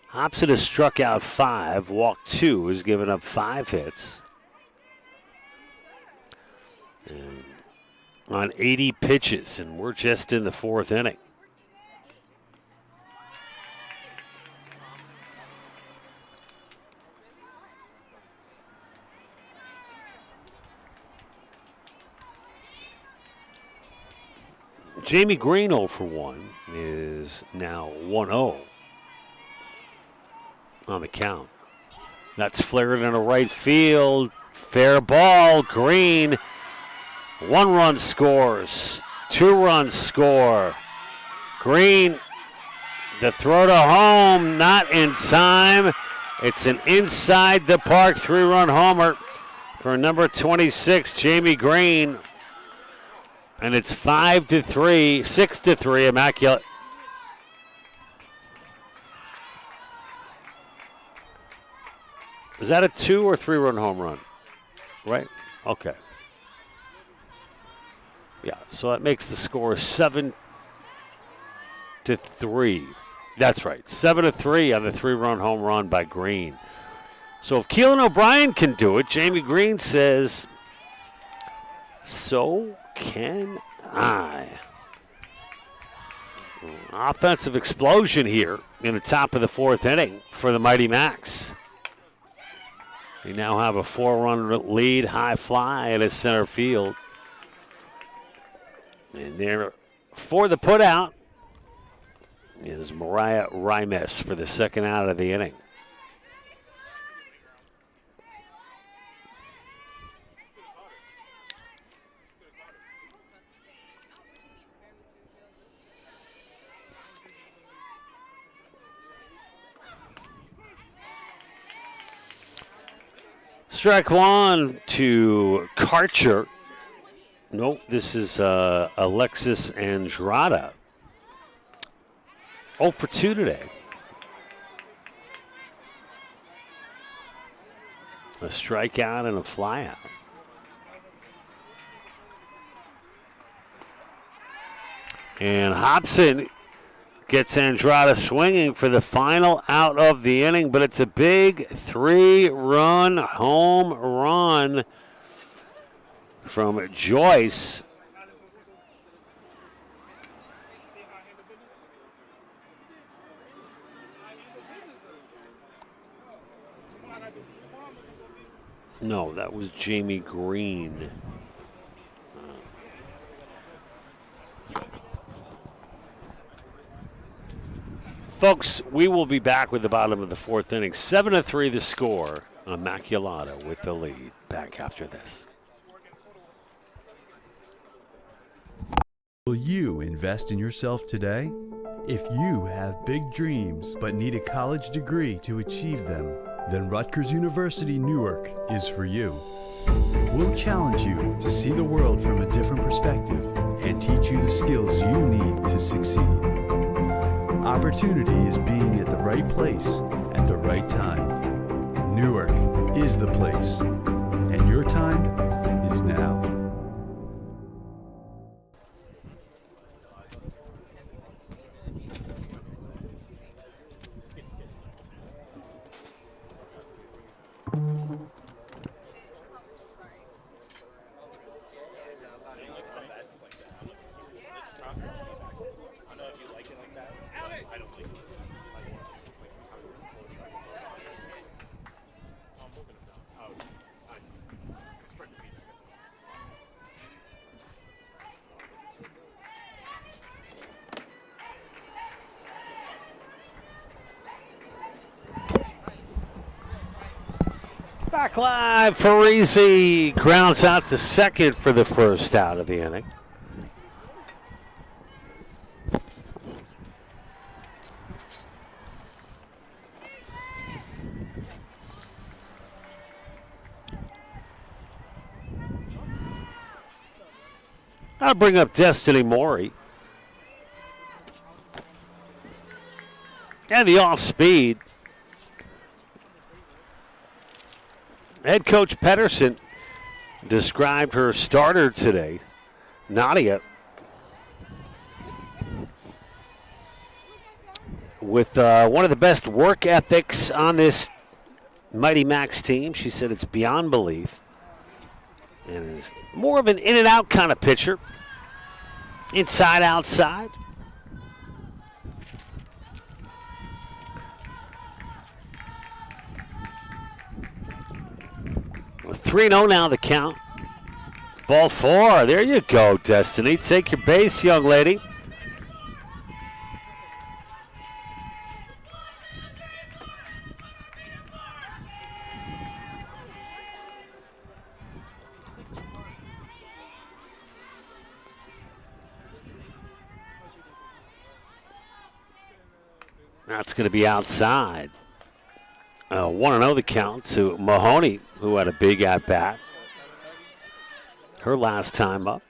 Hobson has struck out 5, walked 2, has given up 5 hits. And on 80 pitches, and we're just in the fourth inning. Jamie Green 0 for 1 is now 1-0 on the count. That's flared into right field. Fair ball. Green. 1-run scores. 2-run score. Green, the throw to home, not in time. It's an inside the park 3-run homer for number 26, Jamie Green. And it's 5-3, 6-3, Immaculate. Is that a 2 or 3-run home run? Right? Okay. Yeah, so that makes the score 7-3. That's right, 7-3 on the 3-run home run by Green. So if Keelan O'Brien can do it, Jamie Green says, so can I. Offensive explosion here in the top of the fourth inning for the Mighty Max. They now have a 4-run lead, high fly at his center field. And there for the putout is Mariah Rimes for the second out of the inning. Strike one to Karcher. Nope, this is Alexis Andrada. 0 for 2 today. A strikeout and a flyout. And Hobson gets Andrada swinging for the final out of the inning, but it's a big 3-run home run from Joyce. No, that was Jamie Green. Folks, we will be back with the bottom of the fourth inning. 7-3 the score. Immaculata with the lead. Back after this. Will you invest in yourself today? If you have big dreams but need a college degree to achieve them, then Rutgers University Newark is for you. We'll challenge you to see the world from a different perspective and teach you the skills you need to succeed. Opportunity is being at the right place at the right time. Newark is the place, and your time is now. Back live, Farisi grounds out to second for the first out of the inning. I'll bring up Destiny Maury. And the off speed. Head coach Pedersen described her starter today, Nadia, with one of the best work ethics on this Mighty Max team. She said it's beyond belief. And is more of an in-and-out kind of pitcher. Inside, outside. With 3-0 now the count. Ball 4. There you go, Destiny. Take your base, young lady. That's going to be outside. 1-0 the count to Mahoney, who had a big at-bat. Her last time up.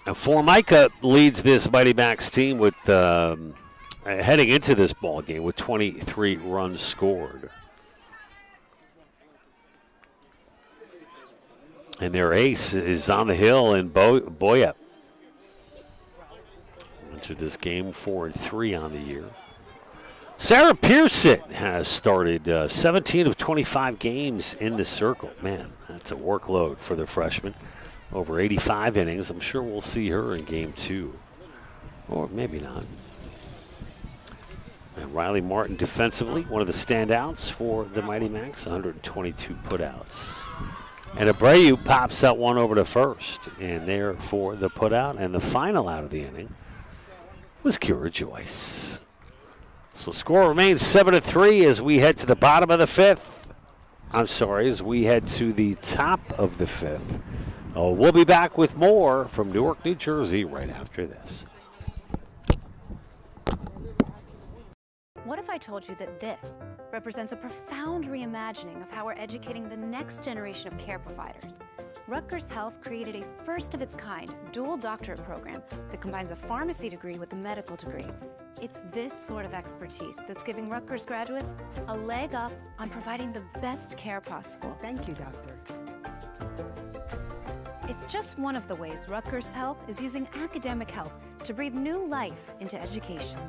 And Formica leads this Mighty Max team with heading into this ball game with 23 runs scored. And their ace is on the hill in Boya. Entered this game 4-3 on the year. Sarah Pearson has started 17 of 25 games in the circle. Man, that's a workload for the freshman. Over 85 innings. I'm sure we'll see her in game 2. Or maybe not. And Riley Martin defensively, one of the standouts for the Mighty Macs, 122 putouts. And Abreu pops that one over to first. And there for the putout. And the final out of the inning was Kira Joyce. So score remains 7-3 as we head to the bottom of the fifth. I'm sorry, as we head to the top of the fifth. We'll be back with more from Newark, New Jersey right after this. What if I told you that this represents a profound reimagining of how we're educating the next generation of care providers? Rutgers Health created a first-of-its-kind dual doctorate program that combines a pharmacy degree with a medical degree. It's this sort of expertise that's giving Rutgers graduates a leg up on providing the best care possible. Thank you, doctor. It's just one of the ways Rutgers Health is using academic health to breathe new life into education.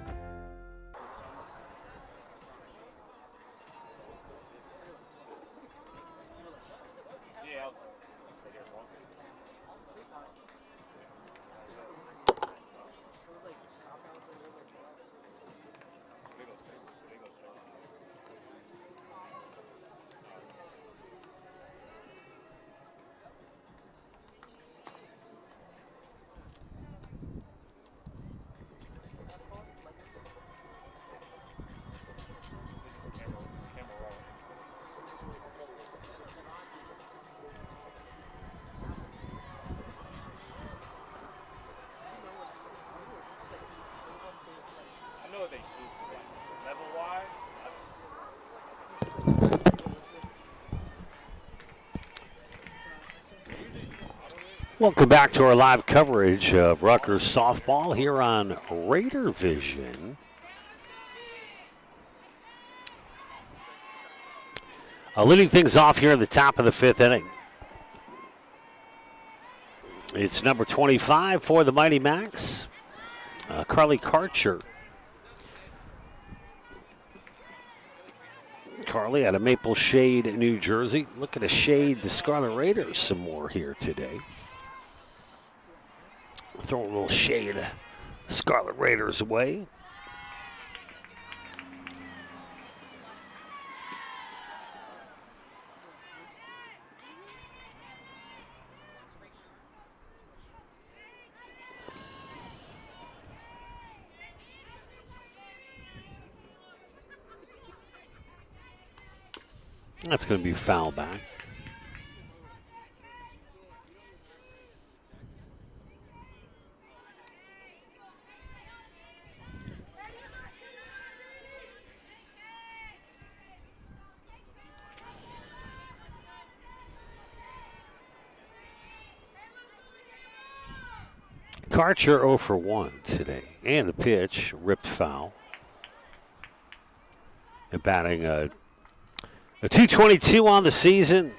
Welcome back to our live coverage of Rutgers softball here on Raider Vision. Leading things off here at the top of the fifth inning. It's number 25 for the Mighty Macs, Carly Karcher. Carly out of Maple Shade, New Jersey. Looking to shade the Scarlet Raiders some more here today. Throw a little shade of Scarlet Raiders away. That's going to be foul back. Karcher 0 for 1 today. And the pitch, ripped foul. And batting a 222 on the season.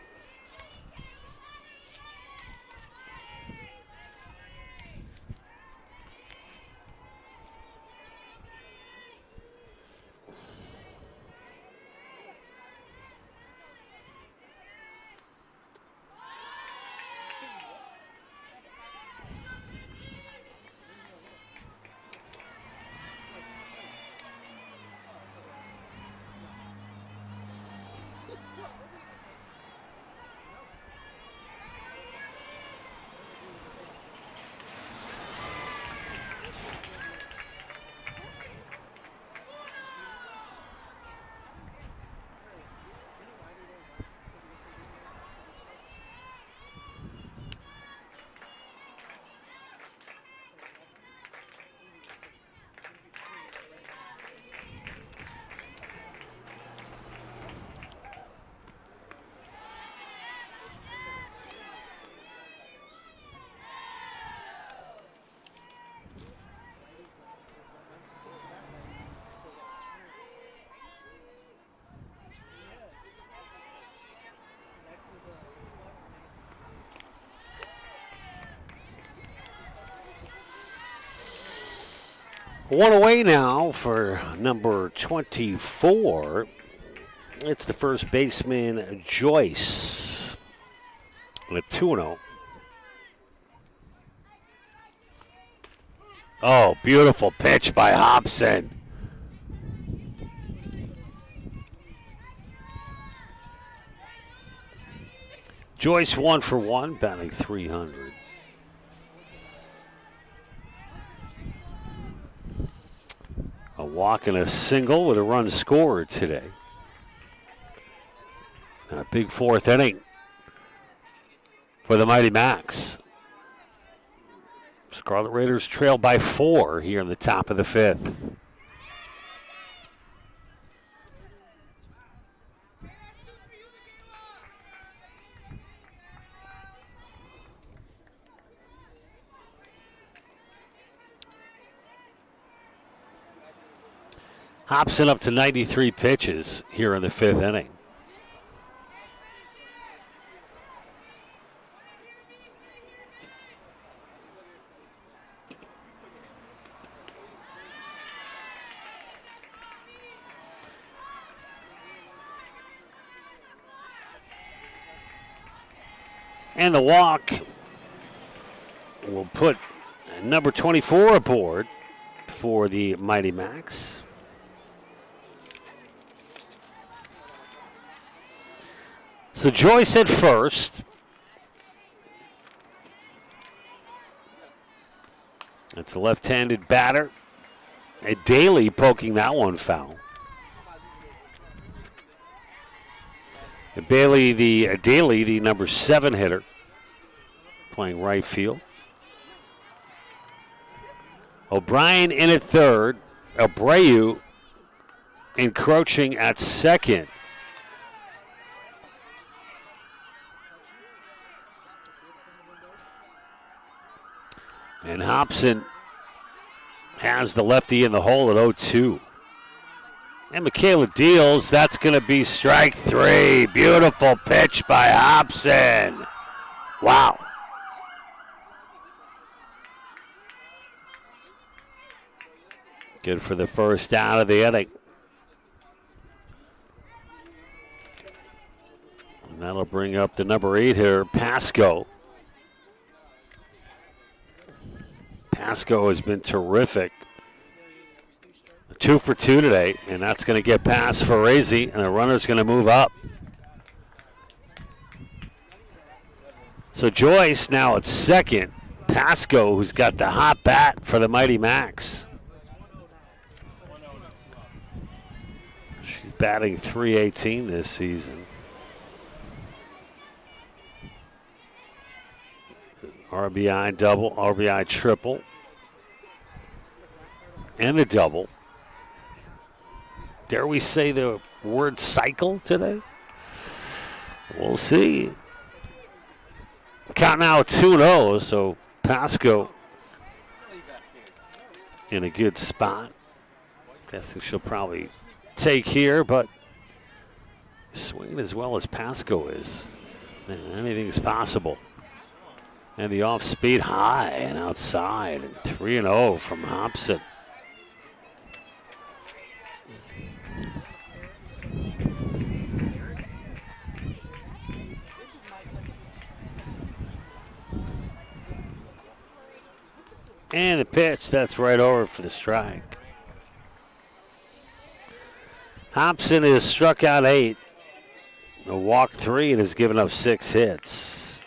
One away now for number 24. It's the first baseman, Joyce, with 2-0. Oh, beautiful pitch by Hobson. Joyce 1 for 1, batting .300. A walk and a single with a run scored today. A big fourth inning for the Mighty Macs. Scarlet Raiders trail by 4 here in the top of the 5th. Hobson up to 93 pitches here in the 5th inning. And the walk will put number 24 aboard for the Mighty Macs. So Joyce at first. That's a left-handed batter. A Daly poking that one foul. Daly, the number 7 hitter, playing right field. O'Brien in at third. Abreu encroaching at second. And Hobson has the lefty in the hole at 0-2. And Immaculata deals. That's going to be strike 3. Beautiful pitch by Hobson. Wow. Good for the first out of the inning. And that'll bring up the number 8 here, Pasco. Pasco has been terrific. 2 for 2 today, and that's going to get past Ferrazzi, and the runner's going to move up. So Joyce now at second. Pasco, who's got the hot bat for the Mighty Macs. She's batting .318 this season. RBI double, RBI triple, and the double. Dare we say the word cycle today? We'll see. Count now 2-0, so Pasco in a good spot. Guessing she'll probably take here, but swinging as well as Pasco is. Man, anything's possible. And the off speed high and outside, and 3-0 from Hobson. And the pitch, that's right over for the strike. Hobson has struck out 8, walked 3, and has given up 6 hits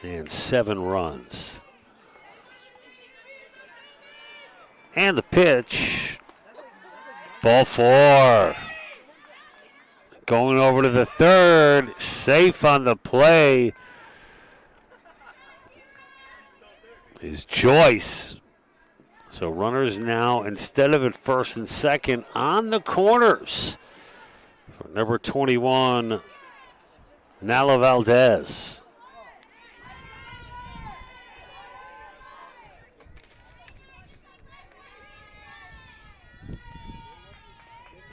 and 7 runs. And the pitch, ball 4. Going over to the third, safe on the play is Joyce. So runners now, instead of at first and second, on the corners for number 21, Nala Valdez.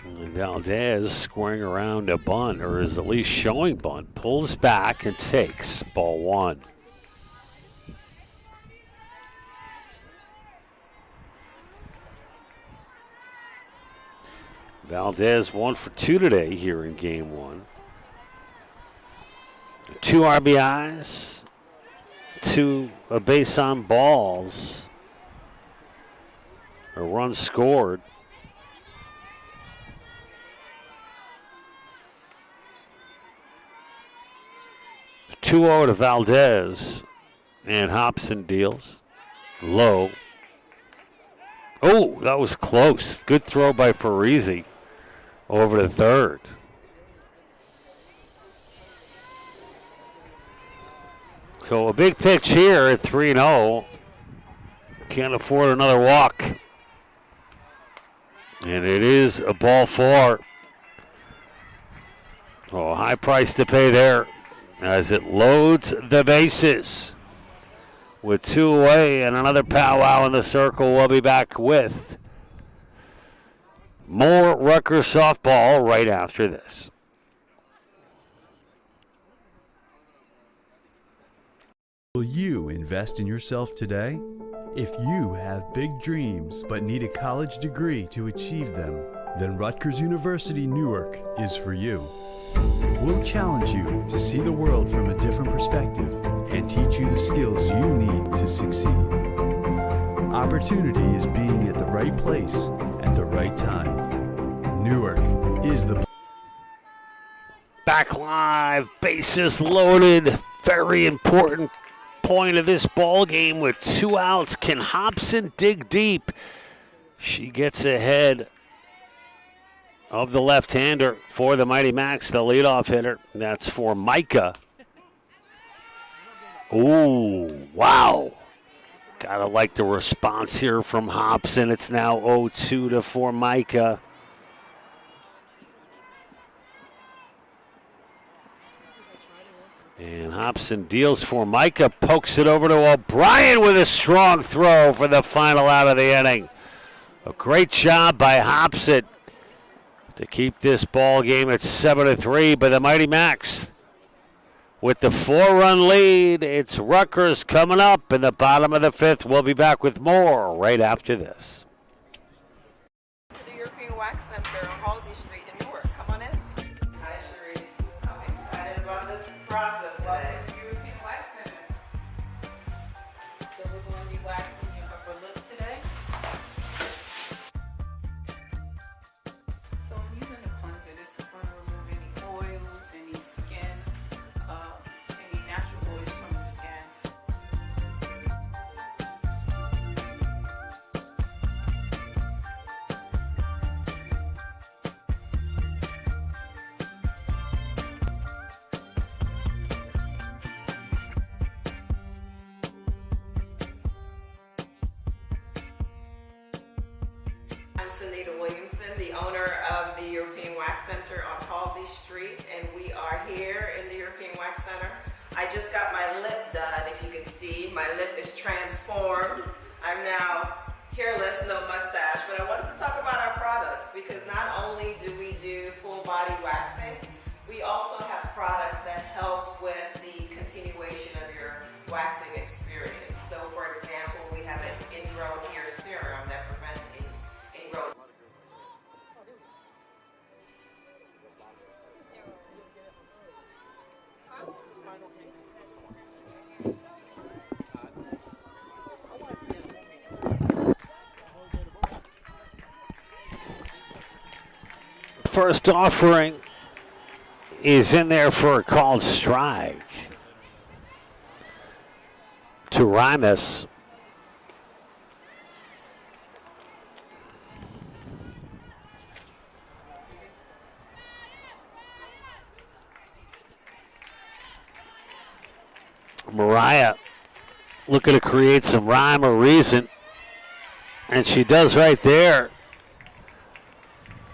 And Valdez squaring around a bunt, or is at least showing bunt, pulls back and takes ball 1. Valdez 1 for 2 today here in game 1. 2 RBIs, 2 base on balls, a run scored. 2-0 to Valdez. And Hobson deals. Low. Oh, that was close. Good throw by Farisi over to third. So a big pitch here at 3-0. Can't afford another walk. And it is a ball four. Oh, high price to pay there as it loads the bases. With 2 away and another powwow in the circle, we'll be back with more Rutgers softball right after this. Will you invest in yourself today? If you have big dreams but need a college degree to achieve them, then Rutgers University Newark is for you. We'll challenge you to see the world from a different perspective and teach you the skills you need to succeed. Opportunity is being at the right place at the right time. Newark is the Back live, bases loaded. Very important point of this ball game with 2 outs. Can Hobson dig deep? She gets ahead of the left-hander for the Mighty Max, the leadoff hitter. That's for Micah. Ooh, wow. Gotta like the response here from Hobson. It's now 0-2 to Formica. And Hobson deals Formica, pokes it over to O'Brien with a strong throw for the final out of the inning. A great job by Hobson to keep this ball game at 7-3, but the Mighty Max with the 4-run lead. It's Rutgers coming up in the bottom of the 5th. We'll be back with more right after this. The European Wax Center on Halsey Street in Newark. Come on in. Hi, Sharice. I'm excited about this process today. European Wax Center. So we're going to be waxing your upper lip today. So when you're in the plunger, this is going to remove any oils, any skin, any natural oils from the skin. I'm Sunita Williamson, the owner of the European Wax Center on Halsey Street, and we are here in the European Wax Center. I just got my lip done. If you can see, my lip is transformed. I'm now hairless, no mustache, but I wanted to talk about our products because not only do we do full body waxing, we also have products that help with the continuation of your waxing experience. So for example, we have an ingrown hair serum that prevents ingrown. First offering is in there for a called strike to Rimus. Mariah looking to create some rhyme or reason, and she does right there,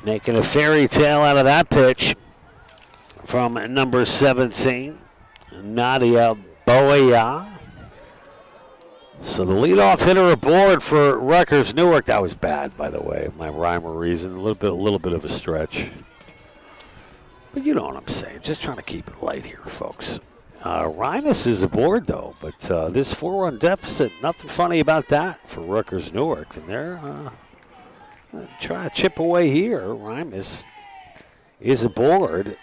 making a fairy tale out of that pitch from number 17, Nadia Boya. So the leadoff hitter aboard for Rutgers Newark. That was bad, by the way, my rhyme or reason. A little bit of a stretch. But you know what I'm saying. Just trying to keep it light here, folks. Rimus is aboard, though, but this 4-run deficit, nothing funny about that for Rutgers Newark. And they're trying to chip away here. Rimus is aboard.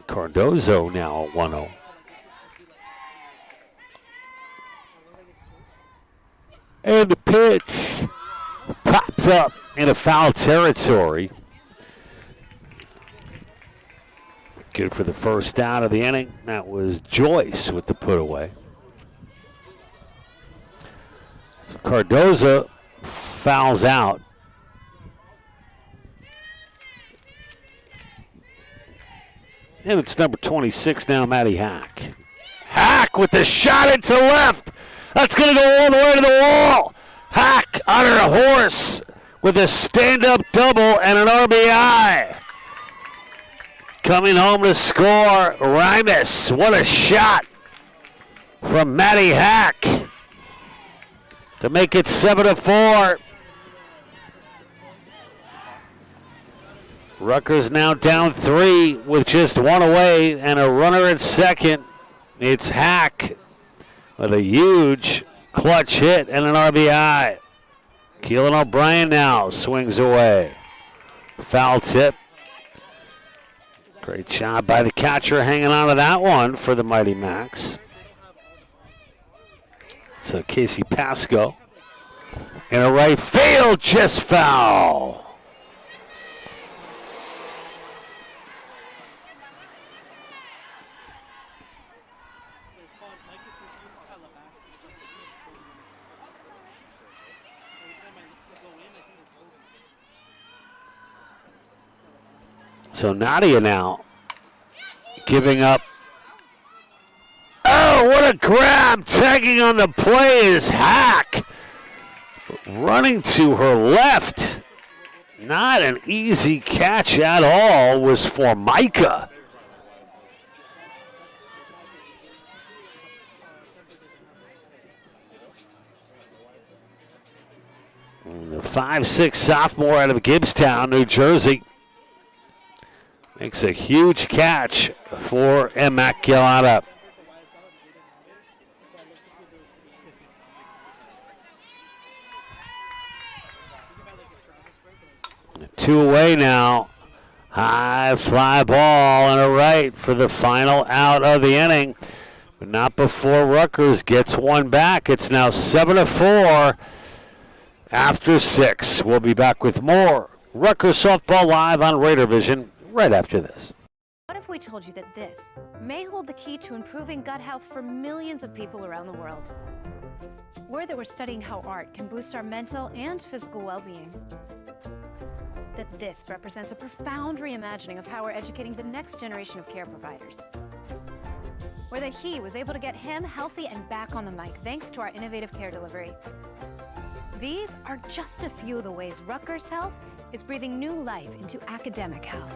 Cardozo now 1-0. And the pitch pops up in a foul territory. Good for the first out of the inning. That was Joyce with the put away. So Cardoza fouls out. And it's number 26 now, Matty Hack. Hack with the shot into left. That's going to go all the way to the wall. Hack on her horse with a stand-up double and an RBI. Coming home to score, Rimus. What a shot from Matty Hack to make it 7-4. Rutgers now down 3 with just one away and a runner at second. It's Hack with a huge clutch hit and an RBI. Keelan O'Brien now swings away. Foul tip. Great job by the catcher hanging on to that one for the Mighty Macs. It's a Casey Pasco. In a right field, just foul. So Nadia now giving up. Oh, what a grab. Tagging on the play is Hack. Running to her left. Not an easy catch at all was for Micah. The 5'6" sophomore out of Gibbstown, New Jersey. Makes a huge catch for Immaculata. Two away now. High fly ball and a right for the final out of the inning. But not before Rutgers gets one back. It's now 7-4 after 6. We'll be back with more Rutgers Softball Live on Raider Vision right after this. What if we told you that this may hold the key to improving gut health for millions of people around the world? Or that we're studying how art can boost our mental and physical well-being. That this represents a profound reimagining of how we're educating the next generation of care providers. Or that he was able to get him healthy and back on the mic thanks to our innovative care delivery. These are just a few of the ways Rutgers Health is breathing new life into academic health.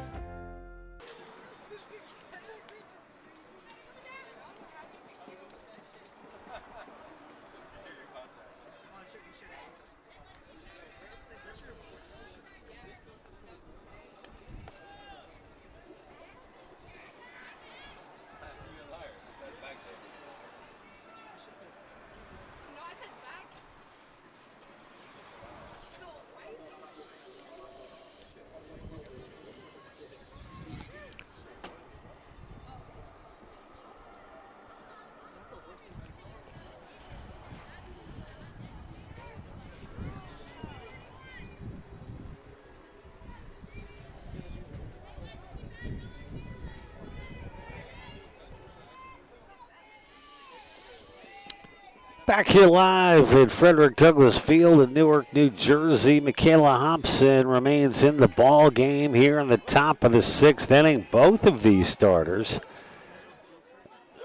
Back here live at Frederick Douglass Field in Newark, New Jersey. Michaela Hobson remains in the ball game here in the top of the 6th inning. Both of these starters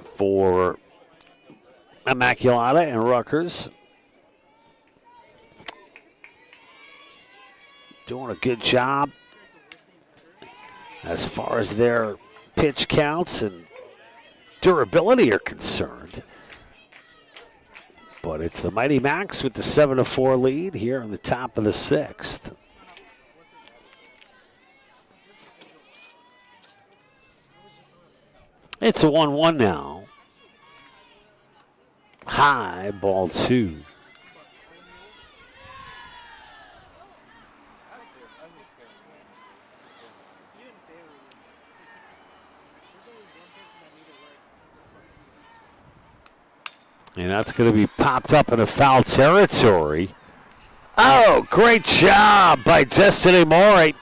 for Immaculata and Rutgers doing a good job as far as their pitch counts and durability are concerned. But it's the Mighty Macs with the 7-4 lead here in the top of the 6th. It's a 1-1 now. High, ball 2. And that's going to be popped up in a foul territory. Oh, great job by Destiny Morey.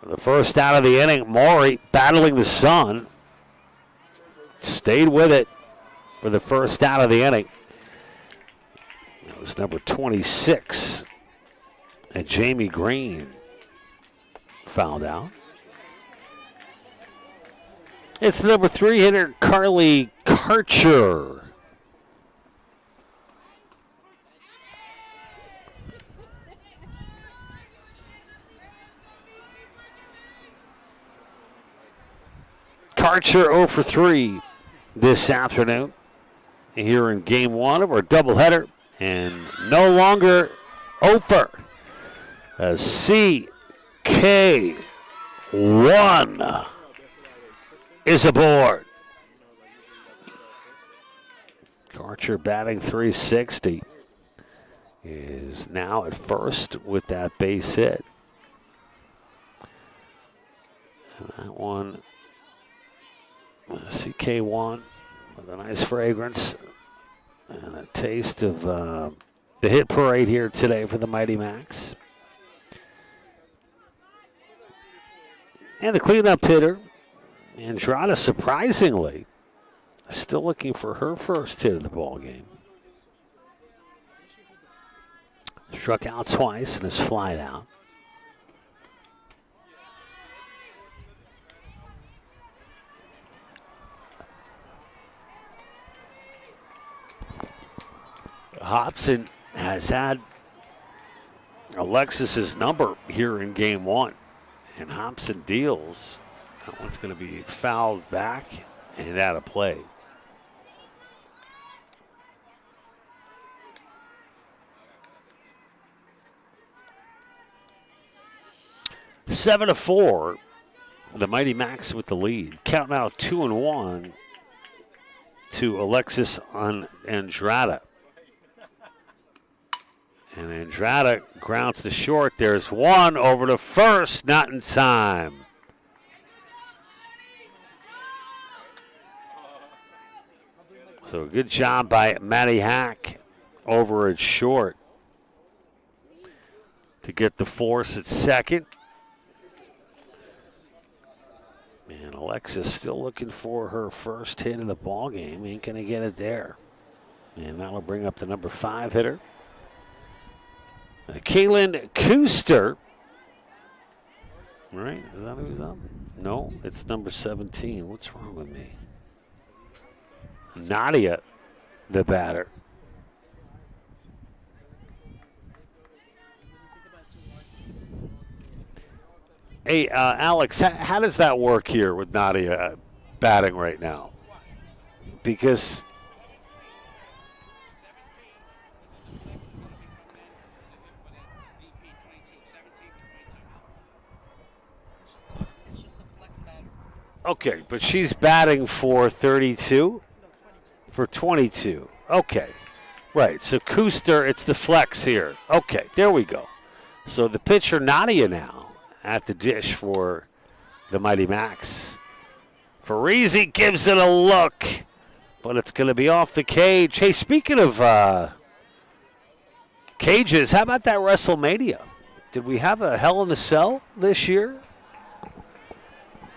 The first out of the inning, Maury battling the sun. Stayed with it for the first out of the inning. That was number 26. And Jamie Green fouled out. It's number 3 hitter, Carly Karcher. Karcher 0 for 3 this afternoon here in game 1 of our doubleheader. And no longer over. CK1 is aboard. Karcher batting .360 is now at first with that base hit. And that one, CK1 with a nice fragrance and a taste of the hit parade here today for the Mighty Macs. And the cleanup hitter, Andrada, surprisingly, still looking for her first hit of the ball game. Struck out twice and is flied out. Hobson has had Alexis's number here in game 1. And Hobson deals. That one's going to be fouled back and out of play. Seven to 4. The Mighty Macs with the lead. Count now 2-1 to Alexis on Andrada. And Andrada grounds to short. There's one over to first, not in time. So good job by Matty Hack over at short to get the force at second. And Alexis still looking for her first hit of the ball game. Ain't going to get it there. And that'll bring up the number 5 hitter. Kaylin Kuster. Right? Is that who's up? No, it's number 17. What's wrong with me? Nadia, the batter. Hey, Alex, how does that work here with Nadia batting right now? Because okay, but she's batting for 32? For 22. Okay. Right, so Kuster, it's the flex here. Okay, there we go. So the pitcher, Nadia, now at the dish for the Mighty Macs. Farisi gives it a look, but it's going to be off the cage. Hey, speaking of cages, how about that WrestleMania? Did we have a Hell in the Cell this year?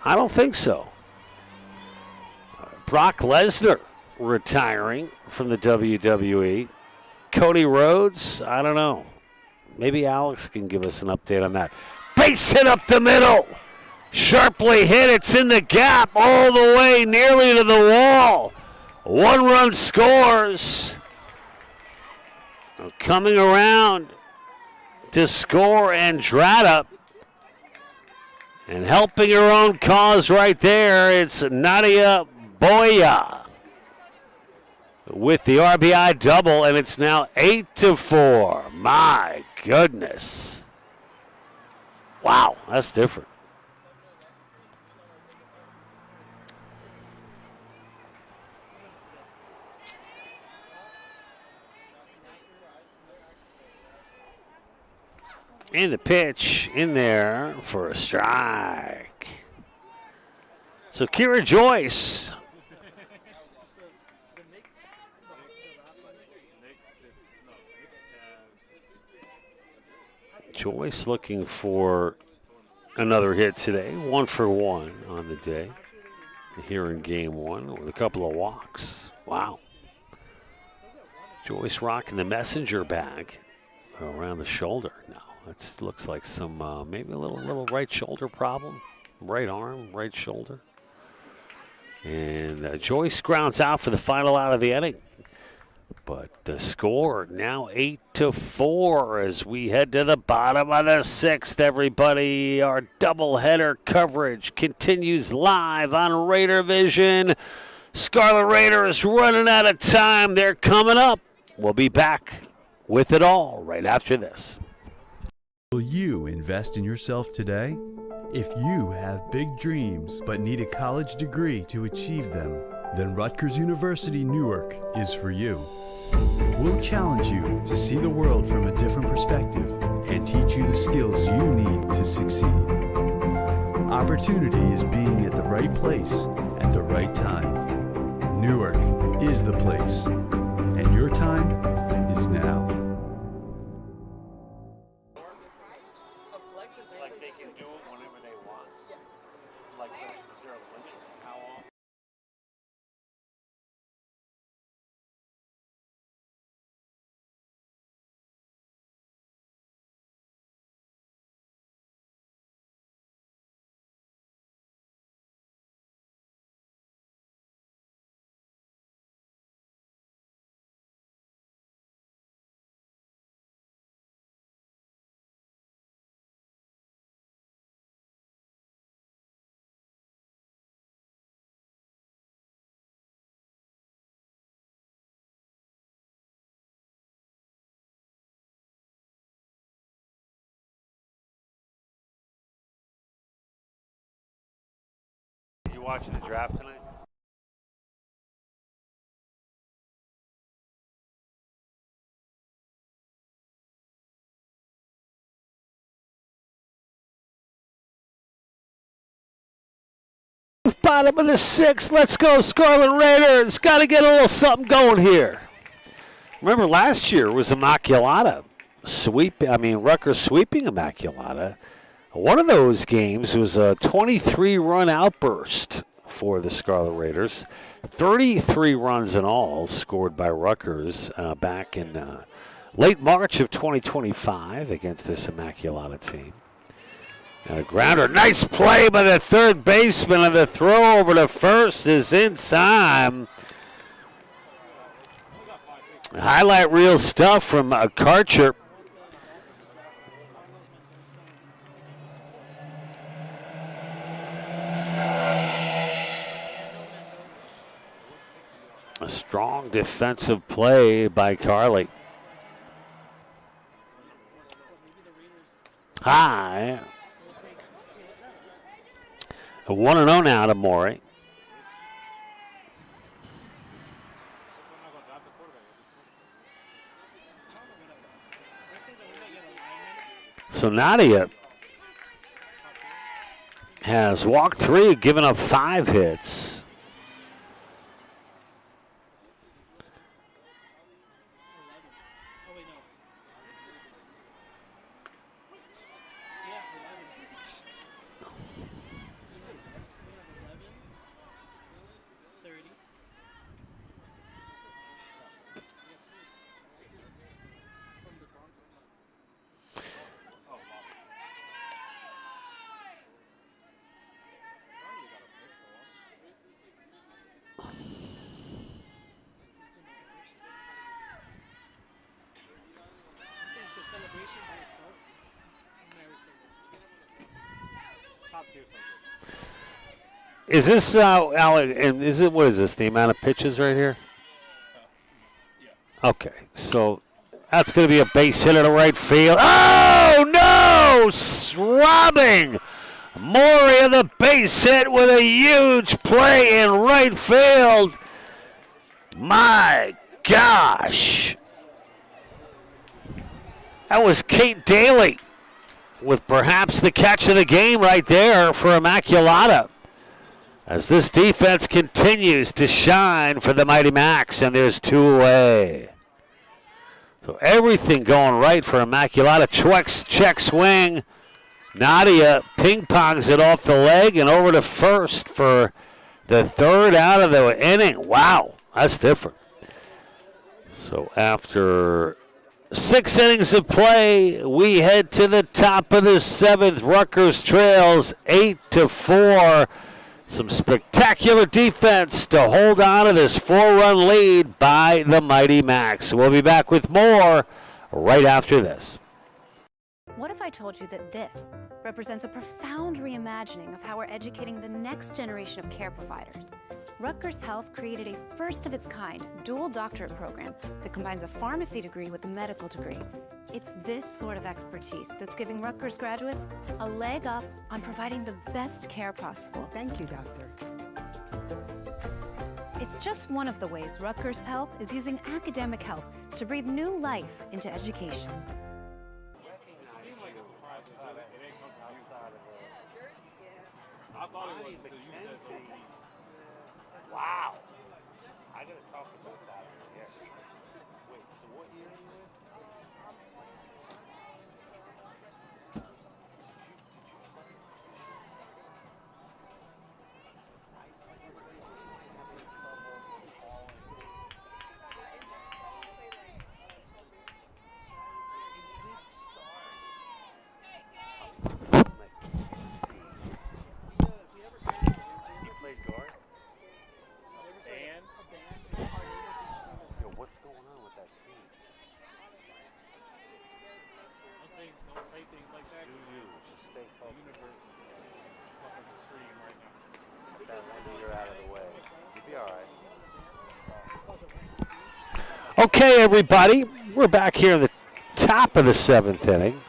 I don't think so. Brock Lesnar retiring from the WWE. Cody Rhodes, I don't know. Maybe Alex can give us an update on that. Base hit up the middle. Sharply hit. It's in the gap all the way nearly to the wall. 1 run scores. Coming around to score Andrada. And helping her own cause right there, it's Nadia Boya with the RBI double, and it's now 8-4. My goodness. Wow, that's different. And the pitch in there for a strike. So Kira Joyce. Joyce looking for another hit today. 1 for 1 on the day here in game one with a couple of walks. Wow. Joyce rocking the messenger bag around the shoulder now. That looks like some maybe a little right shoulder problem. Right arm, right shoulder. And Joyce grounds out for the final out of the inning. But the score now 8-4 as we head to the bottom of the sixth, everybody. Our doubleheader coverage continues live on Raider Vision. Scarlet Raiders running out of time. They're coming up. We'll be back with it all right after this. Will you invest in yourself today? If you have big dreams but need a college degree to achieve them, then Rutgers University Newark is for you. We'll challenge you to see the world from a different perspective and teach you the skills you need to succeed. Opportunity is being at the right place at the right time. Newark is the place, and your time is now. Like they can do it whenever they want. Like, is there a limit to how often? You watching the draft tonight? Bottom of the sixth. Let's go, Scarlet Raiders. Got to get a little something going here. Remember last year was Immaculata. Rutgers sweeping Immaculata. One of those games was a 23-run outburst for the Scarlet Raiders. 33 runs in all scored by Rutgers back in late March of 2025 against this Immaculata team. And a grounder, nice play by the third baseman, and the throw over to first is in time. Highlight reel stuff from Karcher. A strong defensive play by Carly. High. A 1-0 now to Maury. So Nadia has walked 3, given up 5 hits. Is this, Alec, and is it, what is this, the amount of pitches right here? Okay, so that's going to be a base hit to right field. Oh, no! Robbing Maury of the base hit with a huge play in right field. My gosh. That was Kate Daly with perhaps the catch of the game right there for Immaculata. As this defense continues to shine for the Mighty Macs, and there's 2 away. So everything going right for Immaculata. Check swing. Nadia ping-pongs it off the leg and over to first for the third out of the inning. Wow, that's different. So after 6 innings of play, we head to the top of the 7th. Rutgers trails 8-4. Some spectacular defense to hold on to this 4-run lead by the Mighty Macs. We'll be back with more right after this. What if I told you that this represents a profound reimagining of how we're educating the next generation of care providers? Rutgers Health created a first-of-its-kind dual doctorate program that combines a pharmacy degree with a medical degree. It's this sort of expertise that's giving Rutgers graduates a leg up on providing the best care possible. Thank you, doctor. It's just one of the ways Rutgers Health is using academic health to breathe new life into education. Wow. I got to talk about that. Yeah. Wait, so what year are you in? What's going on with that team? Don't say things like that. Just stay focused. Fucking the stream right now. Get that one out of the way. You'll be all right. Okay, everybody. We're back here in the top of the 7th inning.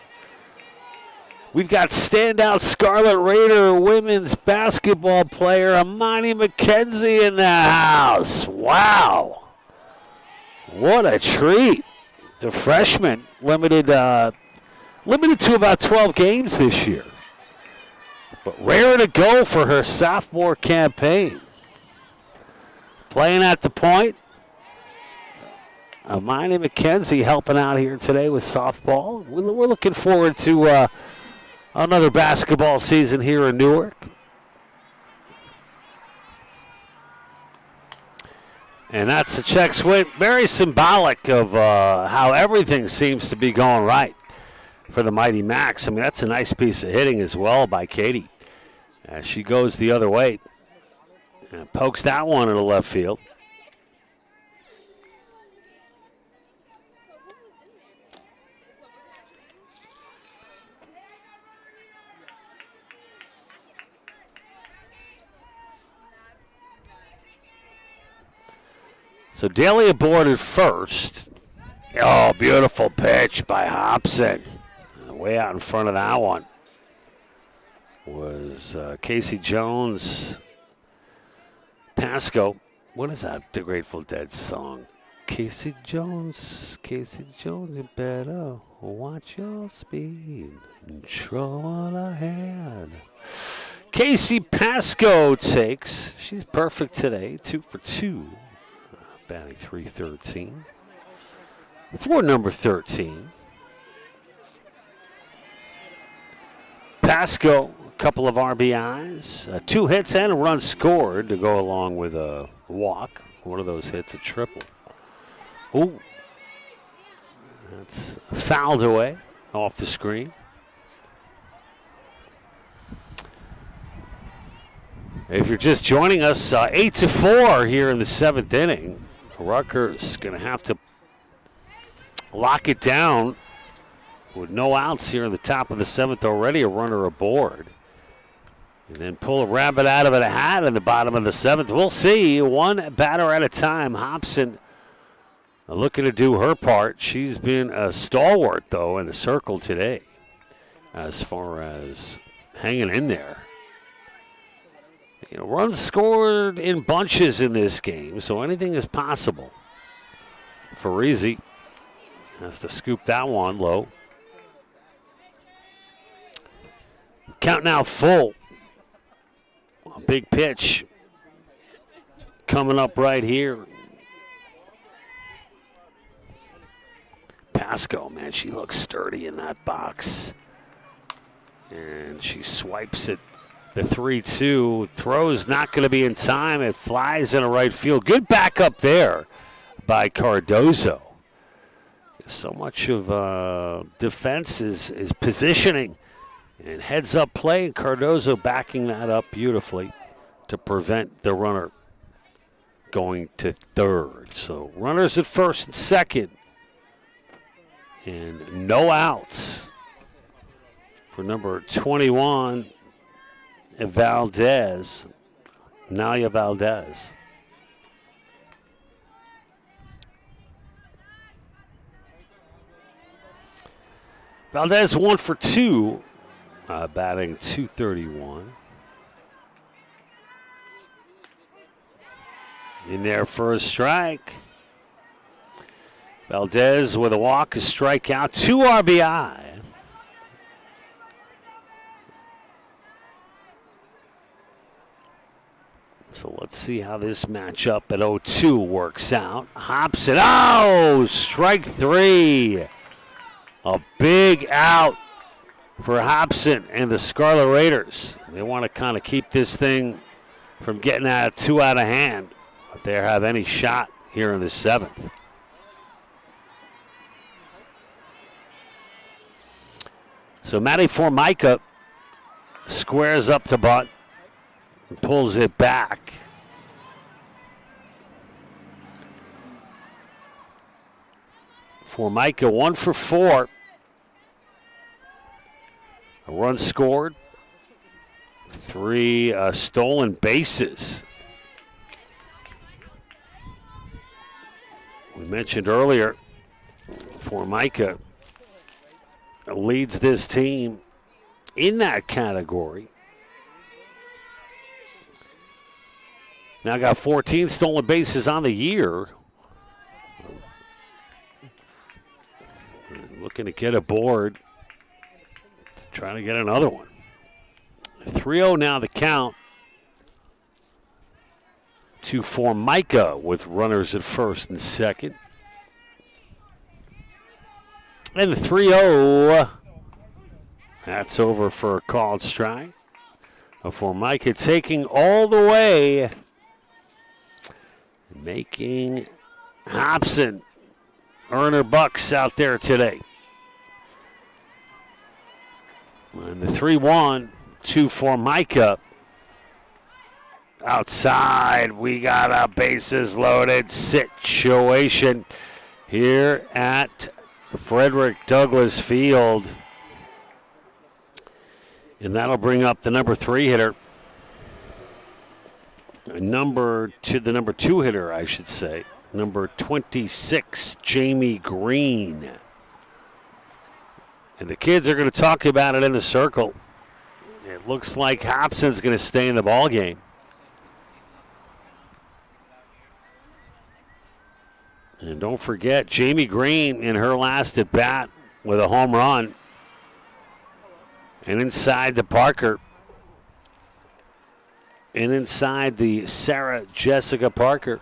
We've got standout Scarlet Raider women's basketball player Imani McKenzie in the house. Wow. What a treat. The freshman limited to about 12 games this year. But rare to go for her sophomore campaign. Playing at the point. Imani McKenzie helping out here today with softball. We're looking forward to another basketball season here in Newark. And that's a check swing. Very symbolic of how everything seems to be going right for the Mighty Macs. I mean, that's a nice piece of hitting as well by Katie. As she goes the other way. And pokes that one in the left field. So Daly aboard at first. Oh, beautiful pitch by Hobson. Way out in front of that one was Casey Jones. Pasco. What is that? The Grateful Dead song. Casey Jones, you better watch your speed. Trouble ahead. Casey Pasco takes. She's perfect today. 2 for 2. Batting .313 for number 13. Pasco, a couple of RBIs, 2 hits and a run scored to go along with a walk. One of those hits, a triple. Ooh, that's fouled away off the screen. If you're just joining us, 8-4 here in the 7th inning. Rutgers going to have to lock it down with no outs here in the top of the 7th already, a runner aboard. And then pull a rabbit out of a hat in the bottom of the 7th. We'll see. One batter at a time. Hobson looking to do her part. She's been a stalwart, though, in the circle today as far as hanging in there. You know, runs scored in bunches in this game, so anything is possible. Farisi has to scoop that one low. Count now full. A big pitch coming up right here. Pasco, man, she looks sturdy in that box. And she swipes it. The 3-2. Throw's not going to be in time. It flies in a right field. Good backup there by Cardozo. So much of defense is positioning and heads up play. And Cardozo backing that up beautifully to prevent the runner going to third. So runners at first and second. And no outs for number 21, Valdez, Nalia Valdez. Valdez 1 for 2, batting .231. In there for a strike. Valdez with a walk, a strikeout, 2 RBI. So let's see how this matchup at 0-2 works out. Hobson, strike 3. A big out for Hobson and the Scarlet Raiders. They want to kind of keep this thing from getting too out of hand if they have any shot here in the 7th. So Matty Formica squares up to bunt and pulls it back. Formica 1 for 4. A run scored. 3 stolen bases. We mentioned earlier, Formica leads this team in that category. Now got 14 stolen bases on the year. Looking to get aboard. Trying to get another one. 3-0 now the count to Formica with runners at first and second. And the 3-0. That's over for a called strike. Formica taking all the way. Making Hobson earn her bucks out there today. And the 3-1 to Formica. Outside, we got a bases loaded situation here at Frederick Douglass Field. And that'll bring up the number 3 hitter. The number 2 hitter, I should say. Number 26, Jamie Green. And the kids are going to talk about it in the circle. It looks like Hobson's going to stay in the ball game. And don't forget, Jamie Green in her last at bat with a home run. And inside the Parker. And inside the Sarah Jessica Parker.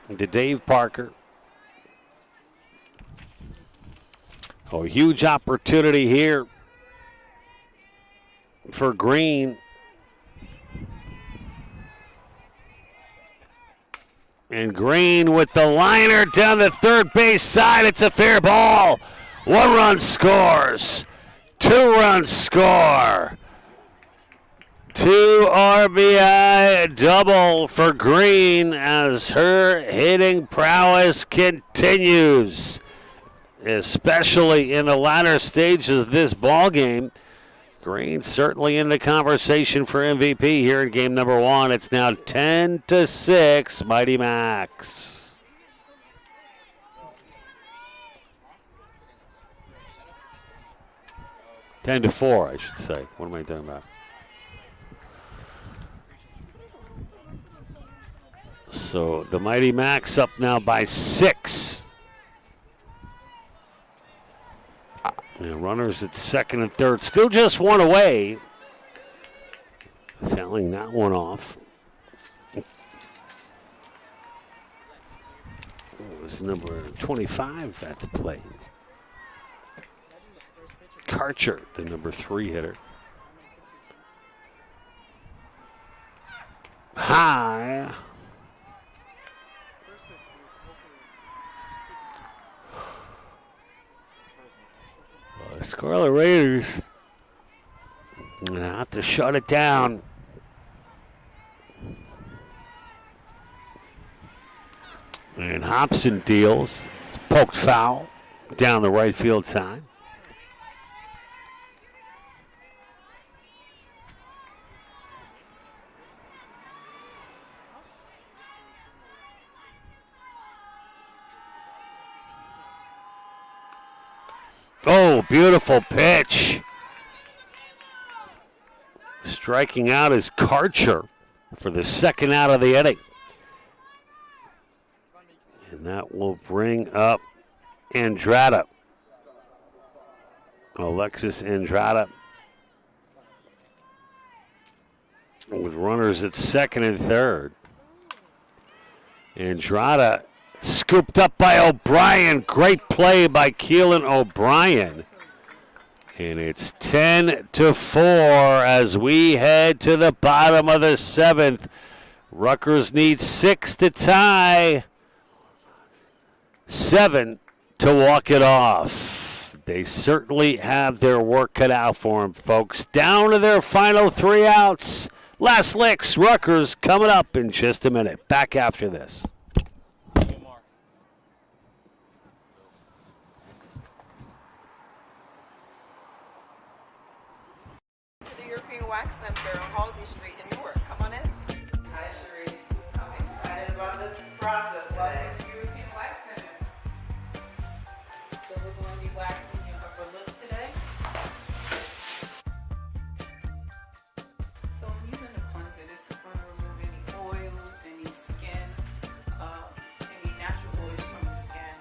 The Dave Parker. Oh, huge opportunity here for Green. And Green with the liner down the third base side. It's a fair ball. 1 run scores. 2 runs score. 2 RBI double for Green as her hitting prowess continues, especially in the latter stages of this ball game. Green certainly in the conversation for MVP here in game number 1. It's now 10-6, Mighty Macs. Ten to 4, I should say. What am I talking about? So the Mighty Macs up now by 6. And runners at second and third, still just 1 away. Fouling that one off. It was number 25 at the plate. Karcher, the number 3 hitter. High. Scarlet Raiders gonna have to shut it down. And Hobson deals. It's poked foul down the right field side. Oh, beautiful pitch. Striking out is Karcher for the second out of the inning. And that will bring up Andrada. Alexis Andrada. With runners at second and third. Andrada scooped up by O'Brien. Great play by Keelan O'Brien. And it's 10-4 as we head to the bottom of the 7th. Rutgers needs 6 to tie. 7 to walk it off. They certainly have their work cut out for them, folks. Down to their final 3 outs. Last licks, Rutgers coming up in just a minute. Back after this. To the European Wax Center on Halsey Street in Newark. Come on in. Hi, Sharice. I'm excited about this process today. Welcome to European Wax Center. So we're going to be waxing your upper lip today. So when you're going to cleanser, this is going to remove any oils, any skin, any natural oils from the skin.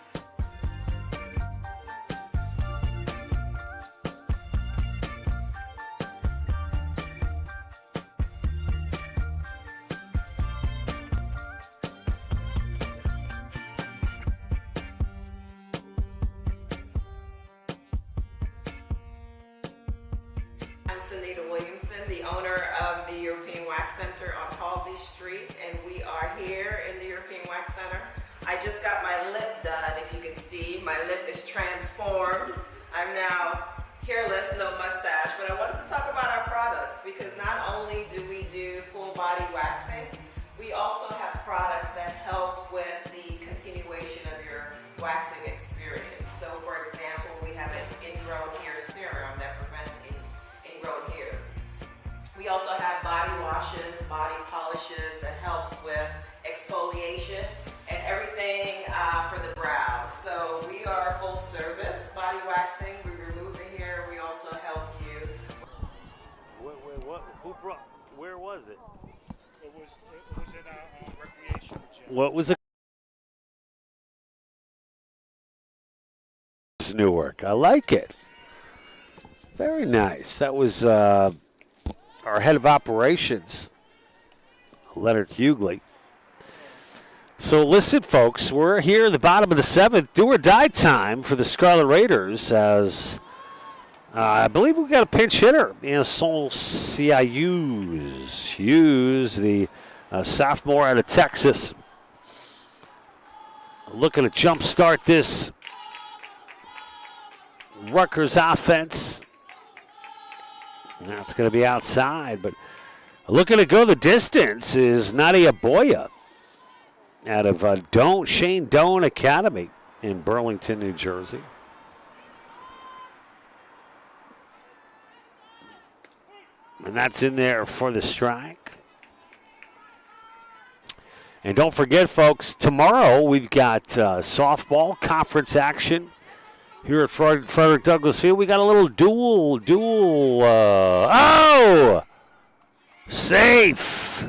I'm Sunita Williamson, the owner of the European Wax Center on Halsey Street, and we are here in the European Wax Center. I just got my lip done. If you can see, my lip is transformed. I'm now hairless, no mustache, but I wanted to talk about our products because not only do we do full body waxing, we also have products that help with the continuation of your waxing experience. So for example, we have an ingrown hair serum that prevents ingrown hairs. We also have body washes, body polishes that helps with exfoliation and everything for the brow. So we are full service body waxing. We remove the hair. We also help you. Who brought? Where was it? It was in a recreation gym. What was it? Newark. I like it. Very nice. That was our head of operations, Leonard Hughley. So listen, folks, we're here at the bottom of the 7th. Do or die time for the Scarlet Raiders as I believe we've got a pinch hitter. Sol Hughes, the sophomore out of Texas, looking to jumpstart this Rutgers offense. That's going to be outside, but looking to go the distance is Nadia Boya out of Shane Doan Academy in Burlington, New Jersey. And that's in there for the strike. And don't forget, folks, tomorrow we've got softball conference action here at Frederick Douglass Field. We got a little dual. Safe.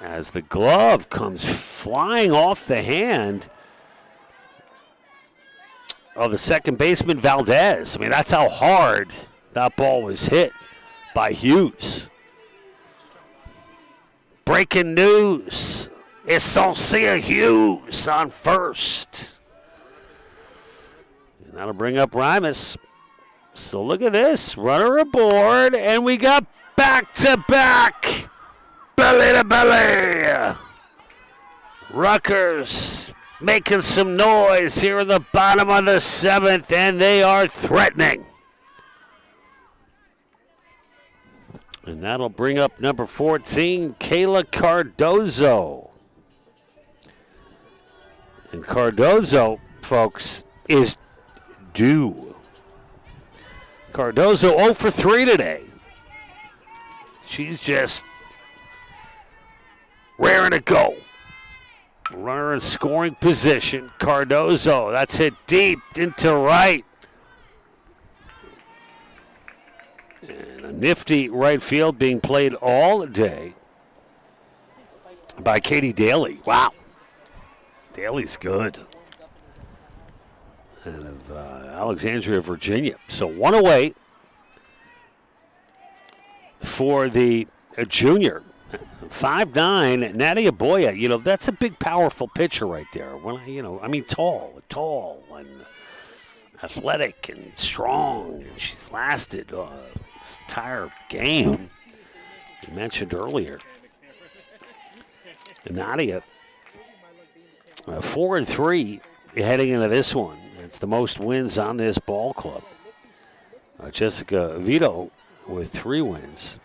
As the glove comes flying off the hand of the second baseman, Valdez. I mean, that's how hard that ball was hit by Hughes. Breaking news. It's Socia Hughes on first. And that'll bring up Rimus. So look at this. Runner aboard, and we got back-to-back. Belly to belly. Rutgers making some noise here in the bottom of the 7th, and they are threatening. And that'll bring up number 14, Kayla Cardozo. And Cardozo, folks, is due. Cardozo 0 for 3 today. She's just raring to go. Runner in scoring position. Cardozo, that's hit deep into right. And a nifty right field being played all day by Katie Daly. Wow. Daly's good. And of Alexandria, Virginia. So one away for the junior. 5'9", Nadia Boya. You know, that's a big, powerful pitcher right there. When tall and athletic and strong. And she's lasted the entire game. You mentioned earlier. Nadia, 4-3 heading into this one. It's the most wins on this ball club. Jessica Vito with 3 wins.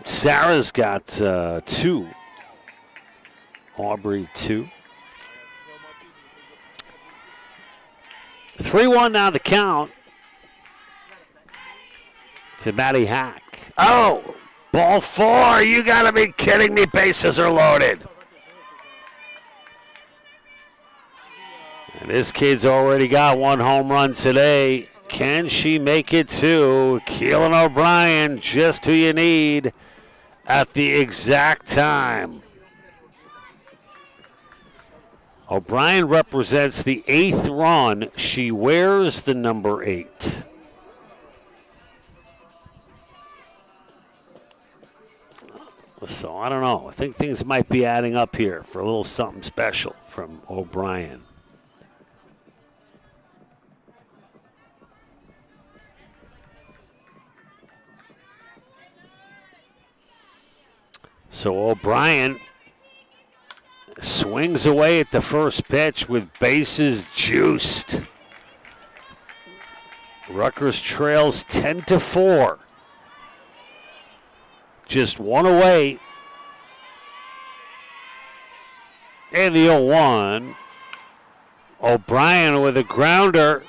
Sarah's got 2. Aubrey 2. 3-1 now the count to Maddie Hack. Oh, ball 4. You got to be kidding me. Bases are loaded. And this kid's already got 1 home run today. Can she make it 2? Keelan O'Brien, just who you need at the exact time. O'Brien represents the 8th run. She wears the number 8. So I don't know. I think things might be adding up here for a little something special from O'Brien. So O'Brien swings away at the first pitch with bases juiced. Rutgers trails 10-4. Just 1 away. And the 0-1. O'Brien with a grounder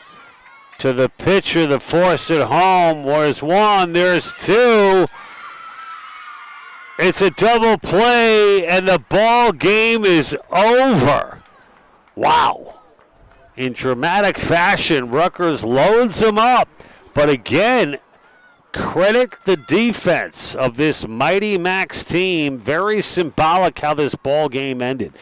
to the pitcher that forced it home. There's 1, there's 2. It's a double play, and the ball game is over. Wow. In dramatic fashion, Rutgers loads them up. But again, credit the defense of this Mighty Max team. Very symbolic how this ball game ended.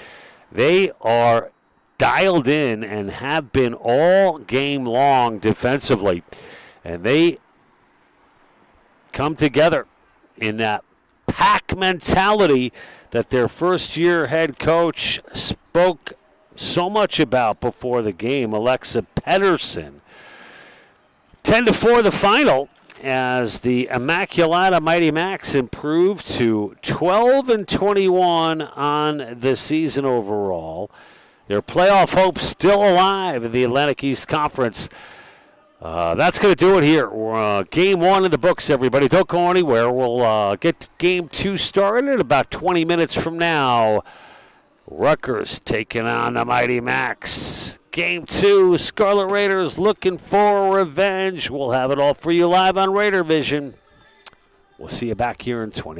They are dialed in and have been all game long defensively. And they come together in that pack mentality that their first-year head coach spoke so much about before the game, Alexa Pedersen. 10-4 the final as the Immaculata Mighty Max improved to 12-21 on the season overall. Their playoff hopes still alive in the Atlantic East Conference. That's going to do it here. Game 1 in the books, everybody. Don't go anywhere. We'll get Game 2 started in about 20 minutes from now. Rutgers taking on the Mighty Max. Game 2, Scarlet Raiders looking for revenge. We'll have it all for you live on Raider Vision. We'll see you back here in 20 minutes.